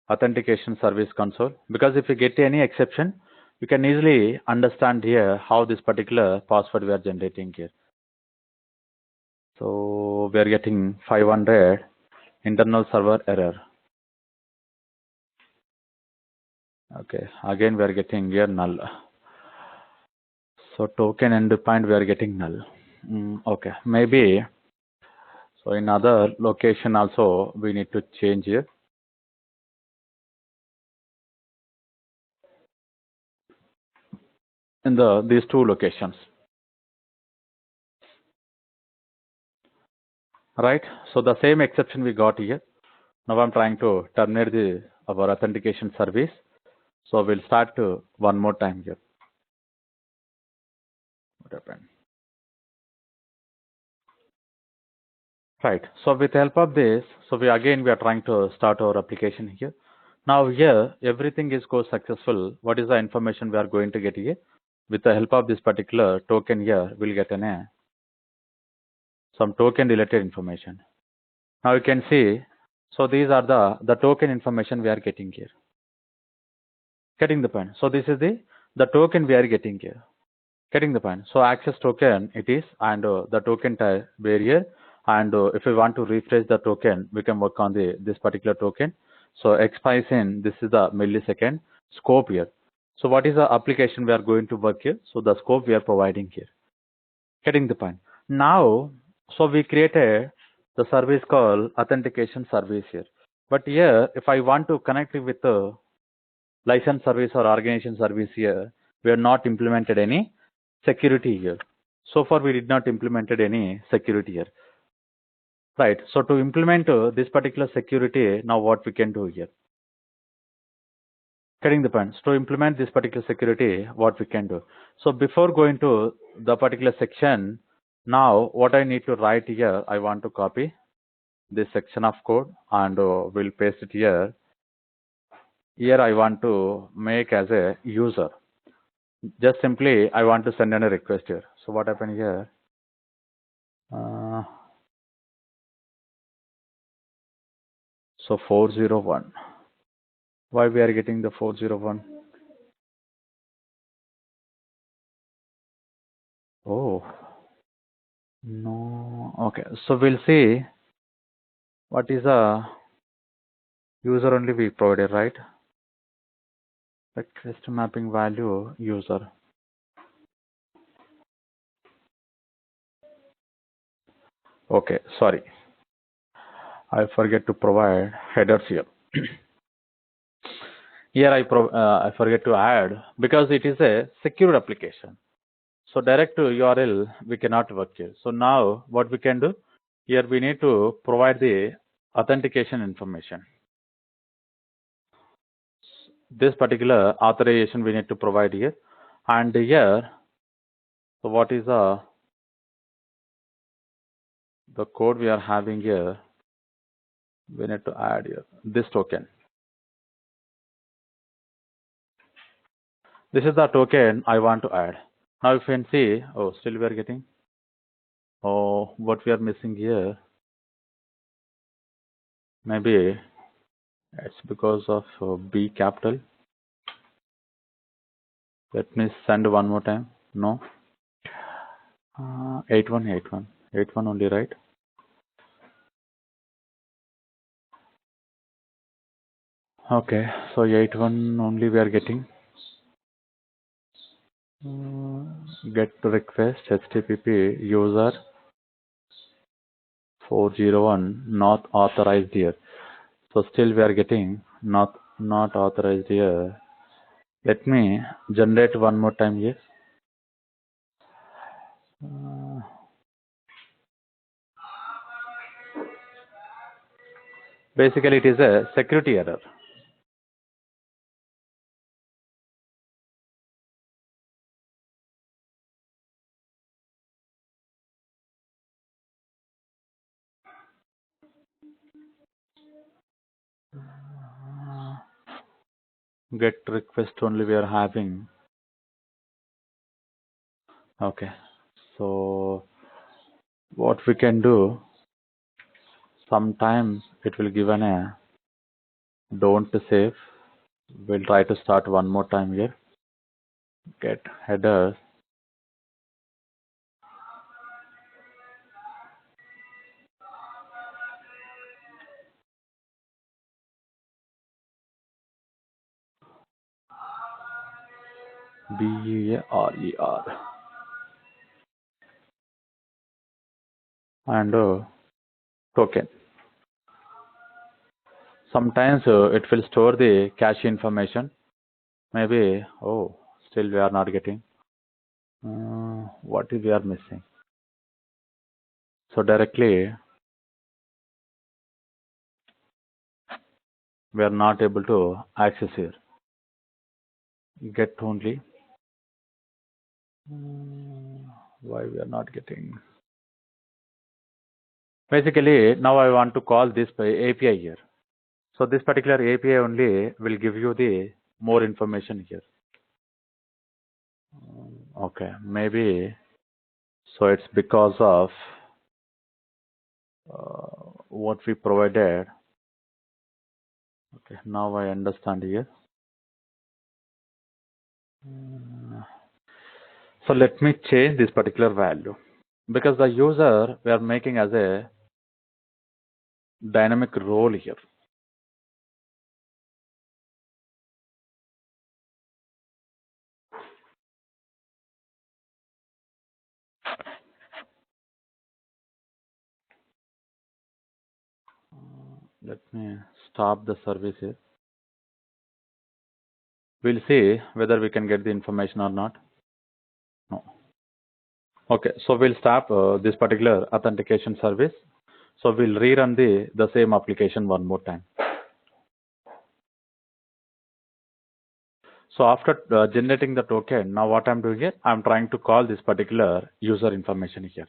authentication service console, because if you get any exception, you can easily understand here how this particular password we are generating here. So we are getting 500 internal server error. Okay, again we are getting here null. So token endpoint we are getting null. Okay, maybe so in other location also we need to change here. In these two locations. Right, so the same exception we got here. Now I'm trying to terminate our authentication service. So we'll start one more time here. What happened? Right. So with the help of this, so we are trying to start our application here. Now here everything is go successful. What is the information we are going to get here? With the help of this particular token here, we'll get some token related information. Now you can see. So these are the token information we are getting here. Getting the point. So this is the token we are getting here. Getting the point. So access token it is, and the token type barrier, and if we want to refresh the token, we can work on this particular token. So expires in, this is the millisecond scope here. So what is the application we are going to work here? So the scope we are providing here. Getting the point. Now, so we created the service called authentication service here. But here, if I want to connect it with the license service or organization service here, we have not implemented any security here. So far, we did not implemented any security here. Right. So to implement this particular security, now what we can do here? Getting the point. So to implement this particular security, what we can do? So before going to the particular section, now what I need to write here, I want to copy this section of code and we'll paste it here. Here I want to make as a user. Just simply I want to send in a request here. So what happened here? So 401. Why we are getting the 401? Oh, no. Okay. So we'll see what is a user only we provided, right? Request mapping value user. Okay. Sorry. I forget to provide headers here. Here I forget to add because it is a secure application. So direct to URL we cannot work here. So now what we can do here, we need to provide the authentication information. This particular authorization we need to provide here, and here, so what is the code we are having here? We need to add here this token. This is the token I want to add. Now if you can see, oh, still we are getting, oh, what we are missing here, maybe It's because of B capital. Let me send one more time. No. 8181. 81 only, right? Okay, so 81 only we are getting. Get request HTTP user 401 not authorized here. So still we are getting not authorized here. Let me generate one more time here. Basically it is a security error. Get request only we are having. Okay, so what we can do, sometimes it will give an a don't save. We'll try to start one more time here. Get headers. BERER and token. Sometimes it will store the cache information. Maybe, oh, still we are not getting. What is we are missing? So directly we are not able to access here. Get only. Why we are not getting? Basically, now I want to call this by API here. So this particular API only will give you the more information here. Okay, maybe. So it's because of what we provided. Okay, now I understand here. So let me change this particular value because the user we are making as a dynamic role here. Let me stop the service here. We'll see whether we can get the information or not. No. Okay, so we'll stop this particular authentication service. So we'll rerun the same application one more time. So after generating the token, now what I'm doing here, I'm trying to call this particular user information here.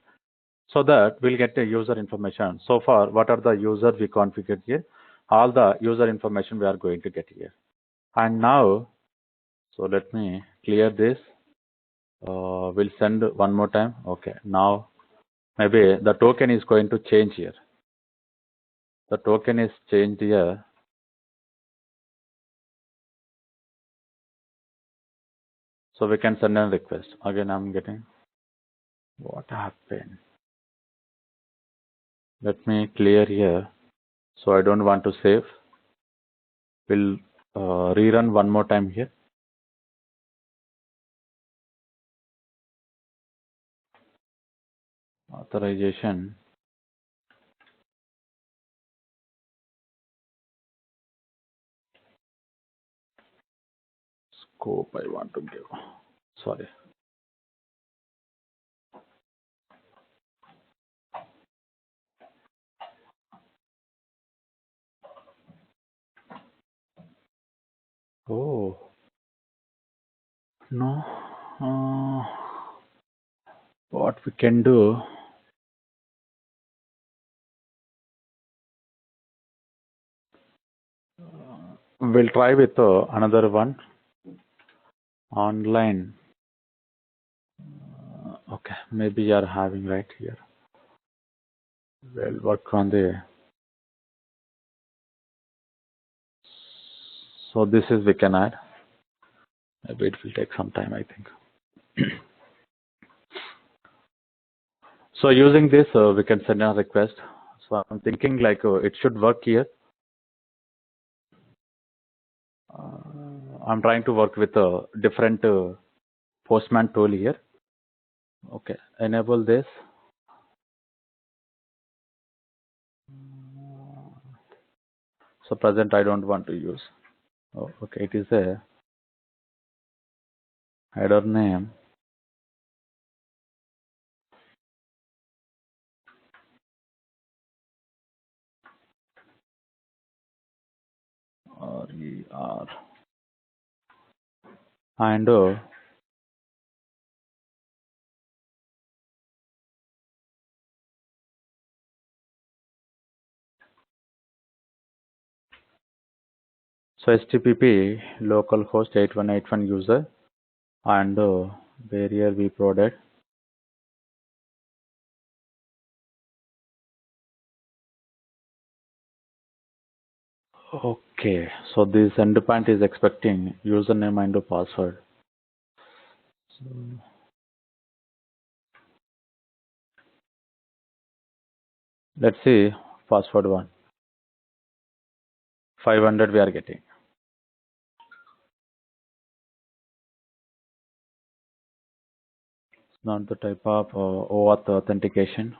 So that we'll get the user information. So far, what are the users we configured here? All the user information we are going to get here. And now, so let me clear this. We'll send one more time. Okay, now maybe the token is going to change here. The token is changed here. So we can send a request. Again, I'm getting what happened. Let me clear here. So I don't want to save. We'll rerun one more time here. Authorization. Scope I want to give. Sorry. Oh, no. What we can do, we'll try with another one. Online. Okay, maybe you are having right here. We'll work on the So this is we can add. Maybe it will take some time, I think. So using this, we can send a request. So I'm thinking like it should work here. I'm trying to work with a different Postman tool here. Okay, enable this. So present I don't want to use. Oh, okay, it is a header name. RER and so HTTP localhost 8181 user and barrier we provided. Okay, so this endpoint is expecting username and password. So let's see password one. 500 we are getting. It's not the type of OAuth authentication.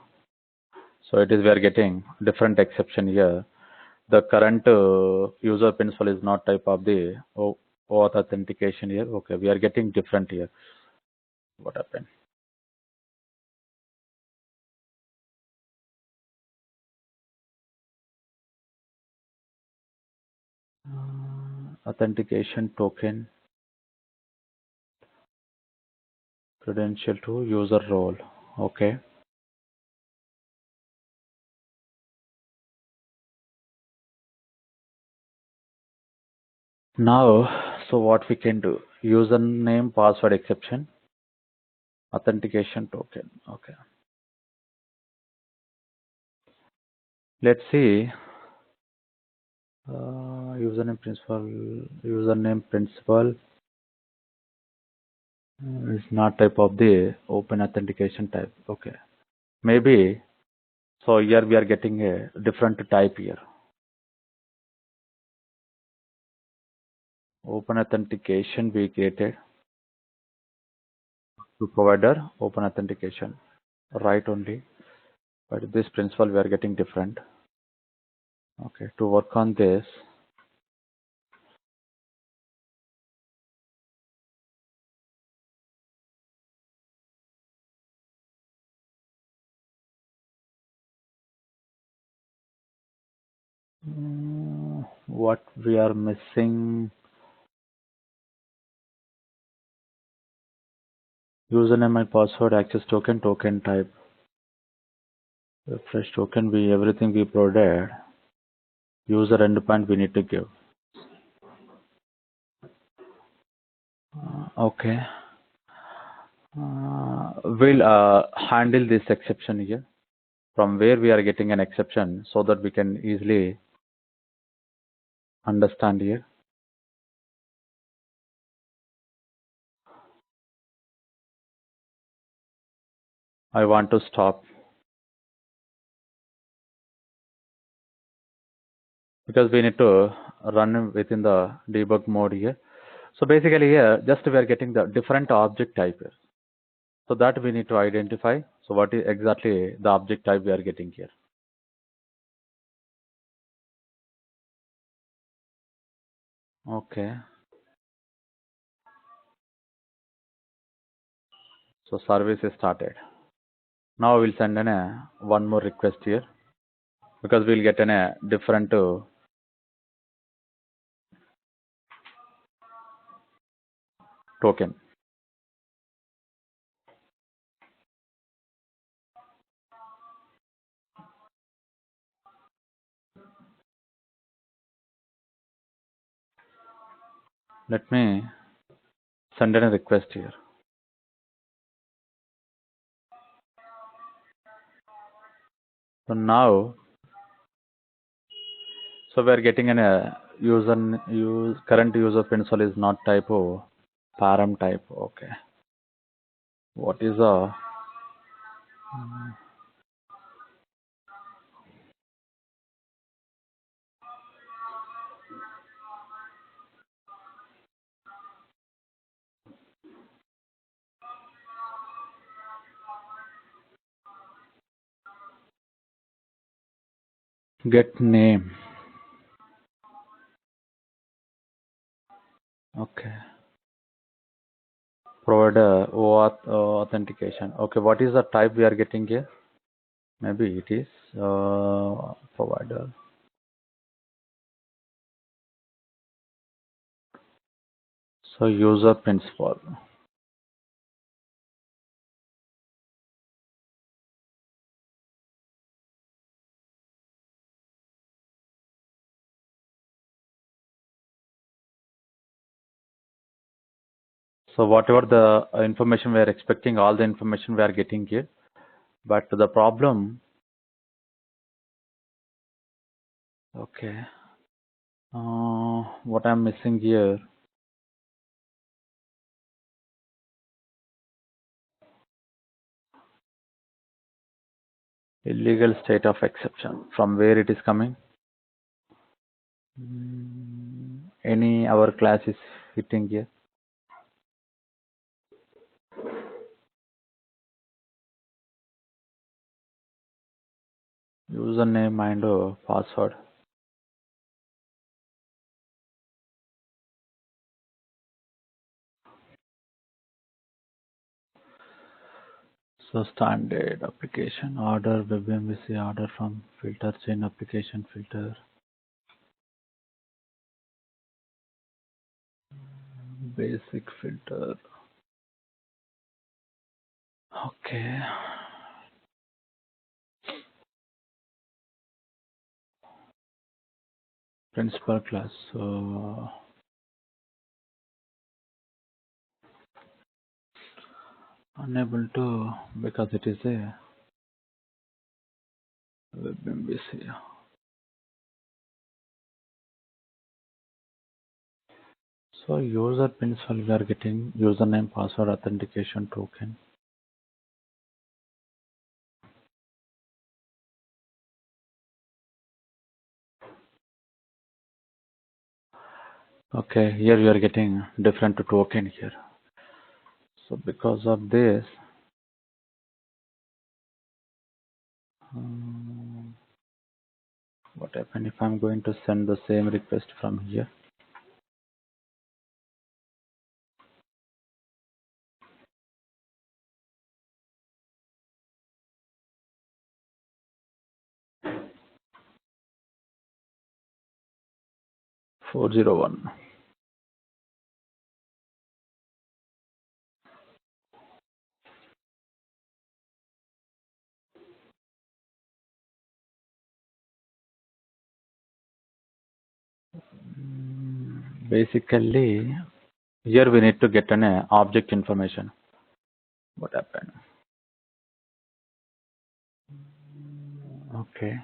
So it is we are getting different exception here. The current user principal is not type of the OAuth authentication here. Okay, we are getting different here. What happened? Authentication token credential to user role. Okay. Now, so what we can do? Username, password exception, authentication token. Okay. Let's see. Username principal is not type of the open authentication type. Okay. Maybe so here we are getting a different type here. Open authentication we created to provider open authentication. Right only. But this principal we are getting different. Okay. To work on this, what we are missing, username and password, access token, token type, refresh token, we everything we provided, user endpoint we need to give. Okay, we'll handle this exception here, from where we are getting an exception, so that we can easily understand here. I want to stop because we need to run within the debug mode here. So basically here, just we are getting the different object type here. So that we need to identify. So what is exactly the object type we are getting here? Okay. So service is started. Now we'll send in a one more request here because we'll get in a different token. Let me send in a request here. So now, so we're getting in a current user principal is not typo, param type. Okay. What is a get name? Okay. Provider authentication. Okay. What is the type we are getting here? Maybe it is provider. So user principal. So whatever the information we are expecting, all the information we are getting here. But the problem, okay, what I'm missing here, illegal state of exception. From where it is coming? Any our class is hitting here. Username and password. So standard application order, WebMVC order from filter chain application filter, basic filter. Okay. Principal class. So unable to because it is a WebMVC. So user principal we are getting username password authentication token. Okay, here we are getting different token here. So because of this, what happen if I'm going to send the same request from here? $401. Basically, here we need to get an object information. What happened? Okay.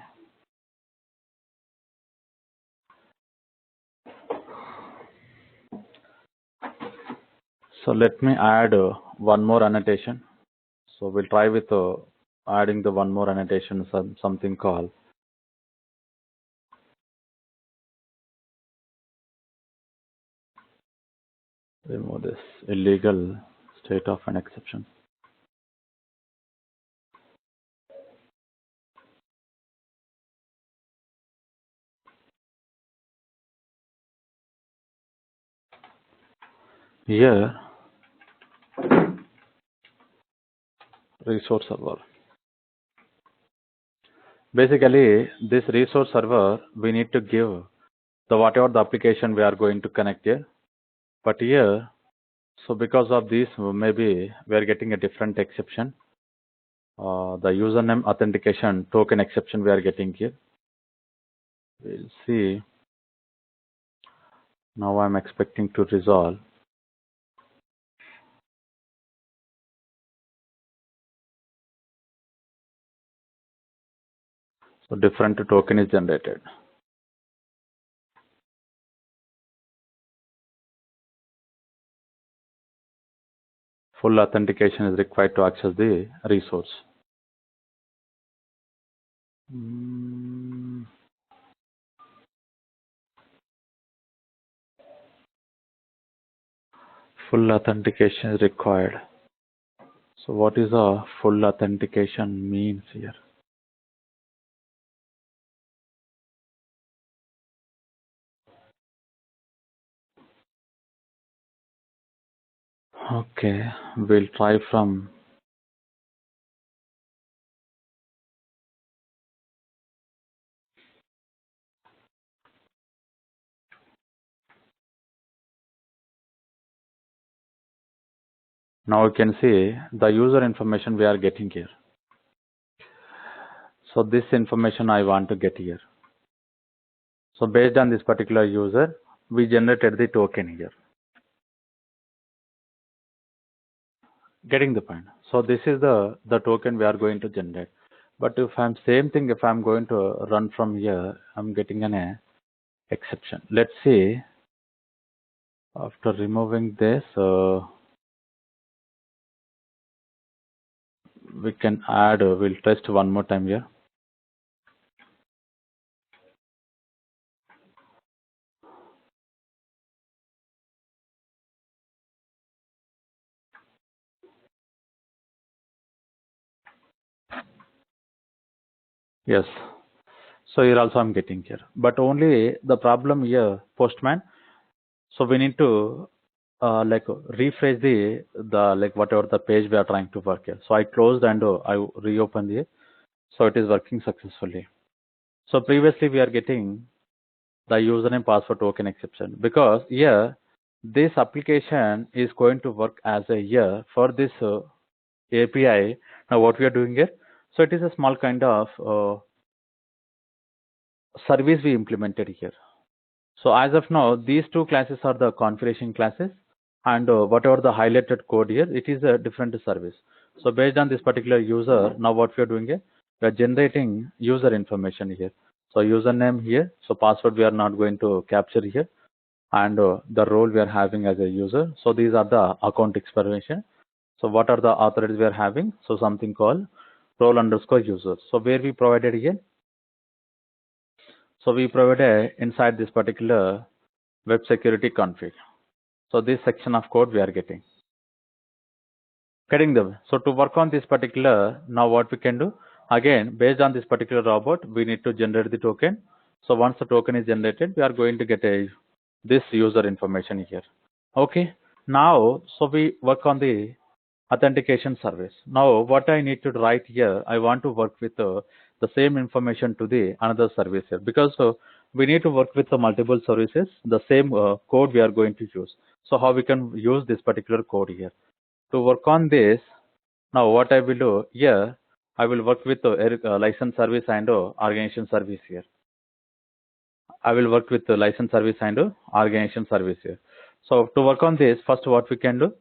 So let me add one more annotation. So we'll try with adding the one more annotation, something called remove this illegal state of an exception. Here, resource server. Basically, this resource server, we need to give the whatever the application we are going to connect here. But here, so because of this, maybe we are getting a different exception. The username authentication token exception we are getting here. We'll see. Now I'm expecting to resolve. So different token is generated. Full authentication is required to access the resource. Full authentication is required. So what is a full authentication means here? Okay, we'll try from now you can see the user information we are getting here. So this information I want to get here. So based on this particular user, we generated the token here. Getting the point. So this is the token we are going to generate. But if I'm same thing, if I'm going to run from here, I'm getting an exception. Let's see. After removing this, we can add. We'll test one more time here. Yes. So here also I'm getting here, but only the problem here, Postman. So we need to like rephrase the like whatever the page we are trying to work here. So I closed and I reopened it. So it is working successfully. So previously we are getting the username password token exception because here this application is going to work as a here for this API. Now what we are doing here, so it is a small kind of service we implemented here. So as of now, these two classes are the configuration classes, and whatever the highlighted code here, it is a different service. So based on this particular user, now what we are doing here, we are generating user information here. So username here, so password we are not going to capture here, and the role we are having as a user. So these are the account information. So what are the authorities we are having? So something called role underscore user. So where we provided here, so we provided inside this particular web security config. So this section of code we are getting. So to work on this particular, now what we can do, again, based on this particular robot, we need to generate the token. So once the token is generated, we are going to get this user information here. Okay. Now, so we work on the authentication service. Now, what I need to write here, I want to work with the same information to the another service here because we need to work with the multiple services, the same code we are going to use. So how we can use this particular code here. To work on this, now what I will do here, I will work with license service and organization service here. I will work with the license service and organization service here. So to work on this, first what we can do,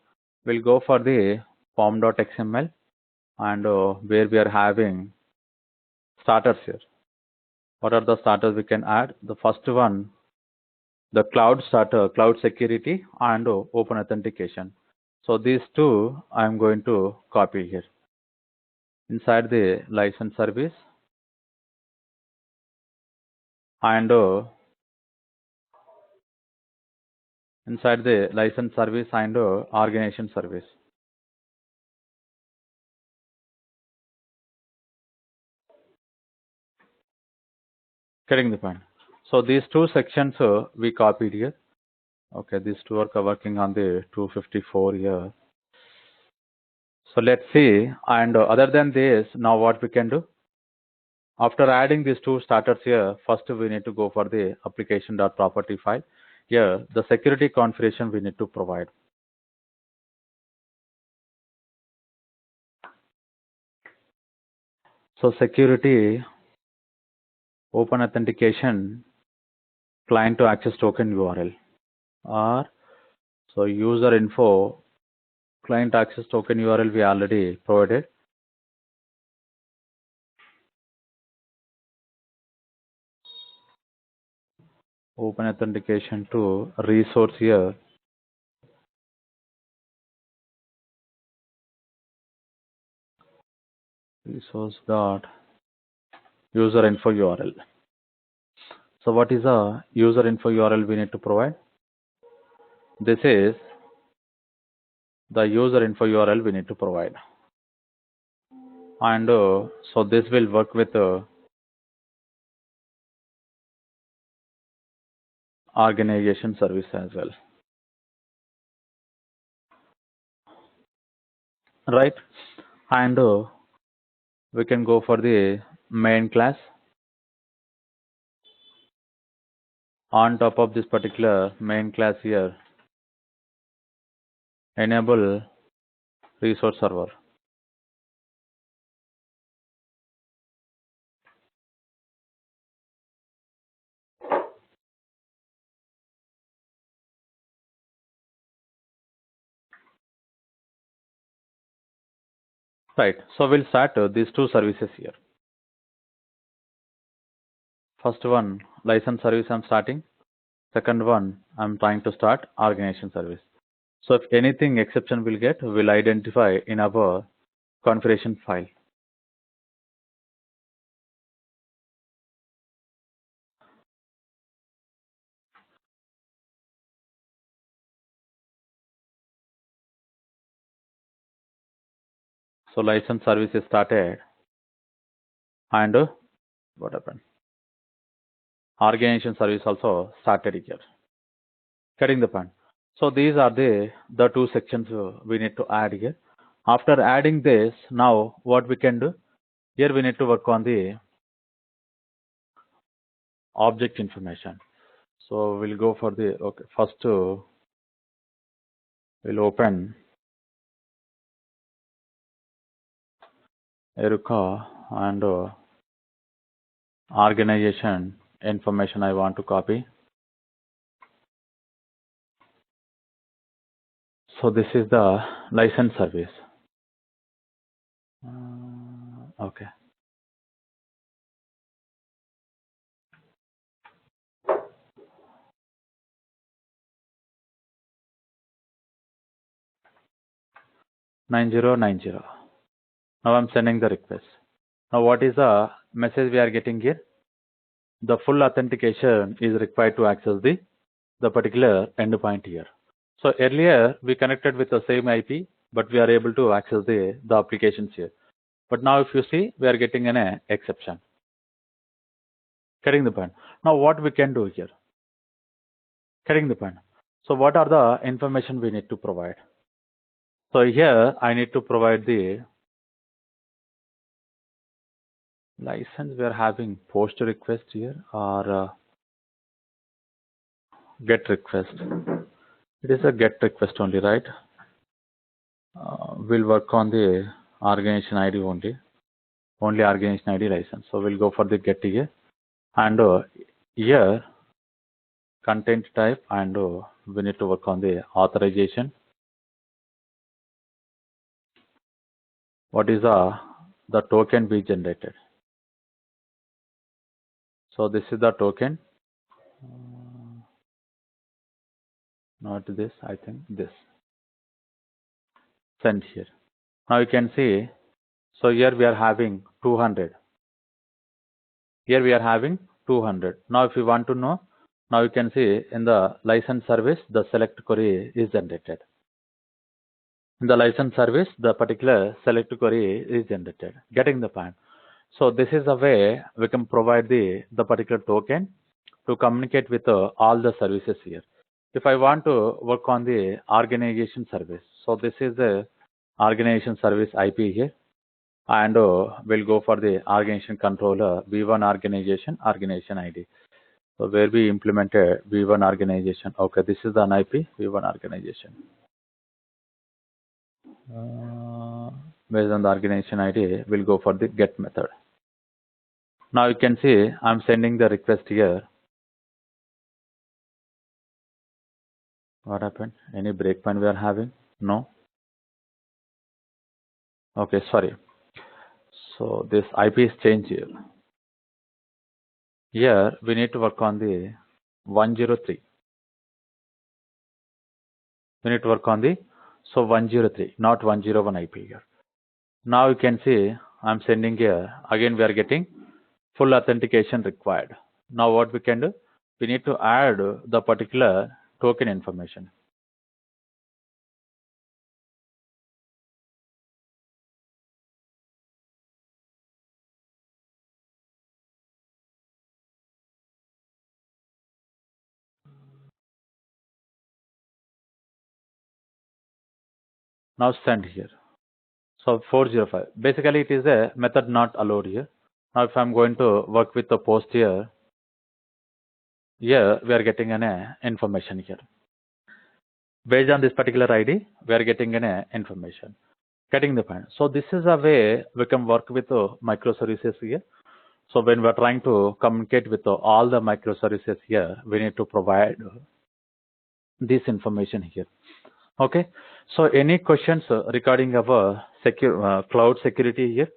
we'll go for the form.xml and where we are having starters here. What are the starters we can add? The first one, the cloud starter, cloud security and open authentication. So these two I'm going to copy here. Inside the license service and inside the license service and organization service. Getting the point. So these two sections we copied here. Okay, these two are working on the 254 here. So let's see. And other than this, now what we can do? After adding these two starters here, first we need to go for the application.property file. Here, the security configuration we need to provide. So security, open authentication, client to access token URL, or so user info, client access token URL we already provided. Open authentication to resource here. resource dot user info URL. So what is a user info URL we need to provide? This is the user info URL we need to provide. And so this will work with organization service as well. Right? And we can go for the main class. On top of this particular main class here, enable resource server. Right. So we'll start these two services here. First one, license service I'm starting. Second one, I'm trying to start organization service. So if anything exception will get, we'll identify in our configuration file. So license service is started, and what happened? Organization service also started here. Getting the point. So these are the two sections we need to add here. After adding this, now what we can do? Here we need to work on the object information. So we'll go for the, okay, first we'll open Eruca and organization information I want to copy. So this is the license service. Okay. $9090. Now I'm sending the request. Now what is the message we are getting here? The full authentication is required to access the particular endpoint here. So earlier we connected with the same IP, but we are able to access the applications here. But now if you see, we are getting an exception. Getting the point. Now what we can do here? Getting the point. So what are the information we need to provide? So here I need to provide the license. We are having post request here or get request. It is a get request only, right? We'll work on the organization ID only organization ID license. So we'll go for the get here, and here content type, and we need to work on the authorization. What is the token be generated? So this is the token, not this, I think this. Send here. Now you can see, so here we are having 200. Here we are having 200. Now if you want to know, now you can see in the license service, the select query is generated. In the license service, the particular select query is generated. Getting the point. So this is a way we can provide the particular token to communicate with all the services here. If I want to work on the organization service, so this is the organization service IP here, and we'll go for the organization controller V1 organization ID. So where we implemented V1 organization. Okay, this is an IP V1 organization. Based on the organization ID, we'll go for the get method. Now you can see I'm sending the request here. What happened? Any breakpoint we are having? No. Okay, sorry. So this IP is changed here. Here we need to work on the 103. We need to work on the 103, not 101 IP here. Now you can see I'm sending here. Again, we are getting full authentication required. Now what we can do? We need to add the particular token information. Now send here. So 405. Basically, it is a method not allowed here. Now, if I'm going to work with the post here, here we are getting an information here. Based on this particular ID, we are getting an information. Getting the point. So this is a way we can work with microservices here. So when we're trying to communicate with all the microservices here, we need to provide this information here. Okay. So any questions regarding our cloud security here?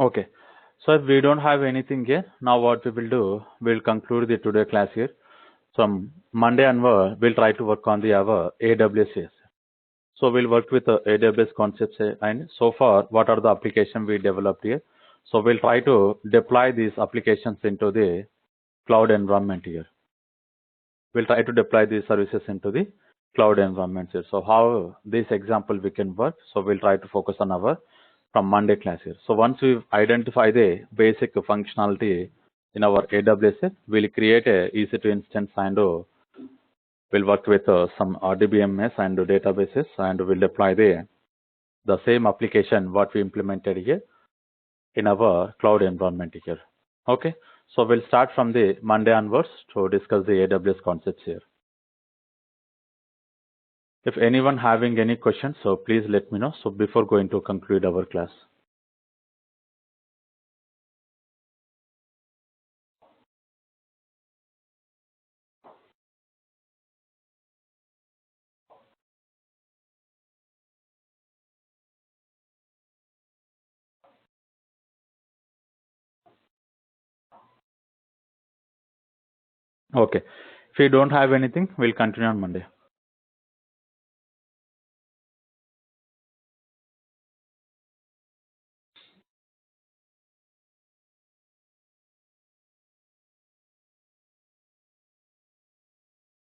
Okay. So if we don't have anything here, now what we will do, we'll conclude the today class here. From Monday onward, we'll try to work on the our AWS here. So we'll work with the AWS concepts here. And so far, what are the applications we developed here? So we'll try to deploy these applications into the cloud environment here. We'll try to deploy these services into the cloud environments here. So how this example we can work? So we'll try to focus on our from Monday class here. So once we've identified the basic functionality in our AWS, we'll create a EC2 instance and we'll work with some RDBMS and databases and we'll deploy the same application what we implemented here in our cloud environment here. Okay. So we'll start from the Monday onwards to discuss the AWS concepts here. If anyone having any questions, so please let me know. So before going to conclude our class. Okay. If you don't have anything, we'll continue on Monday.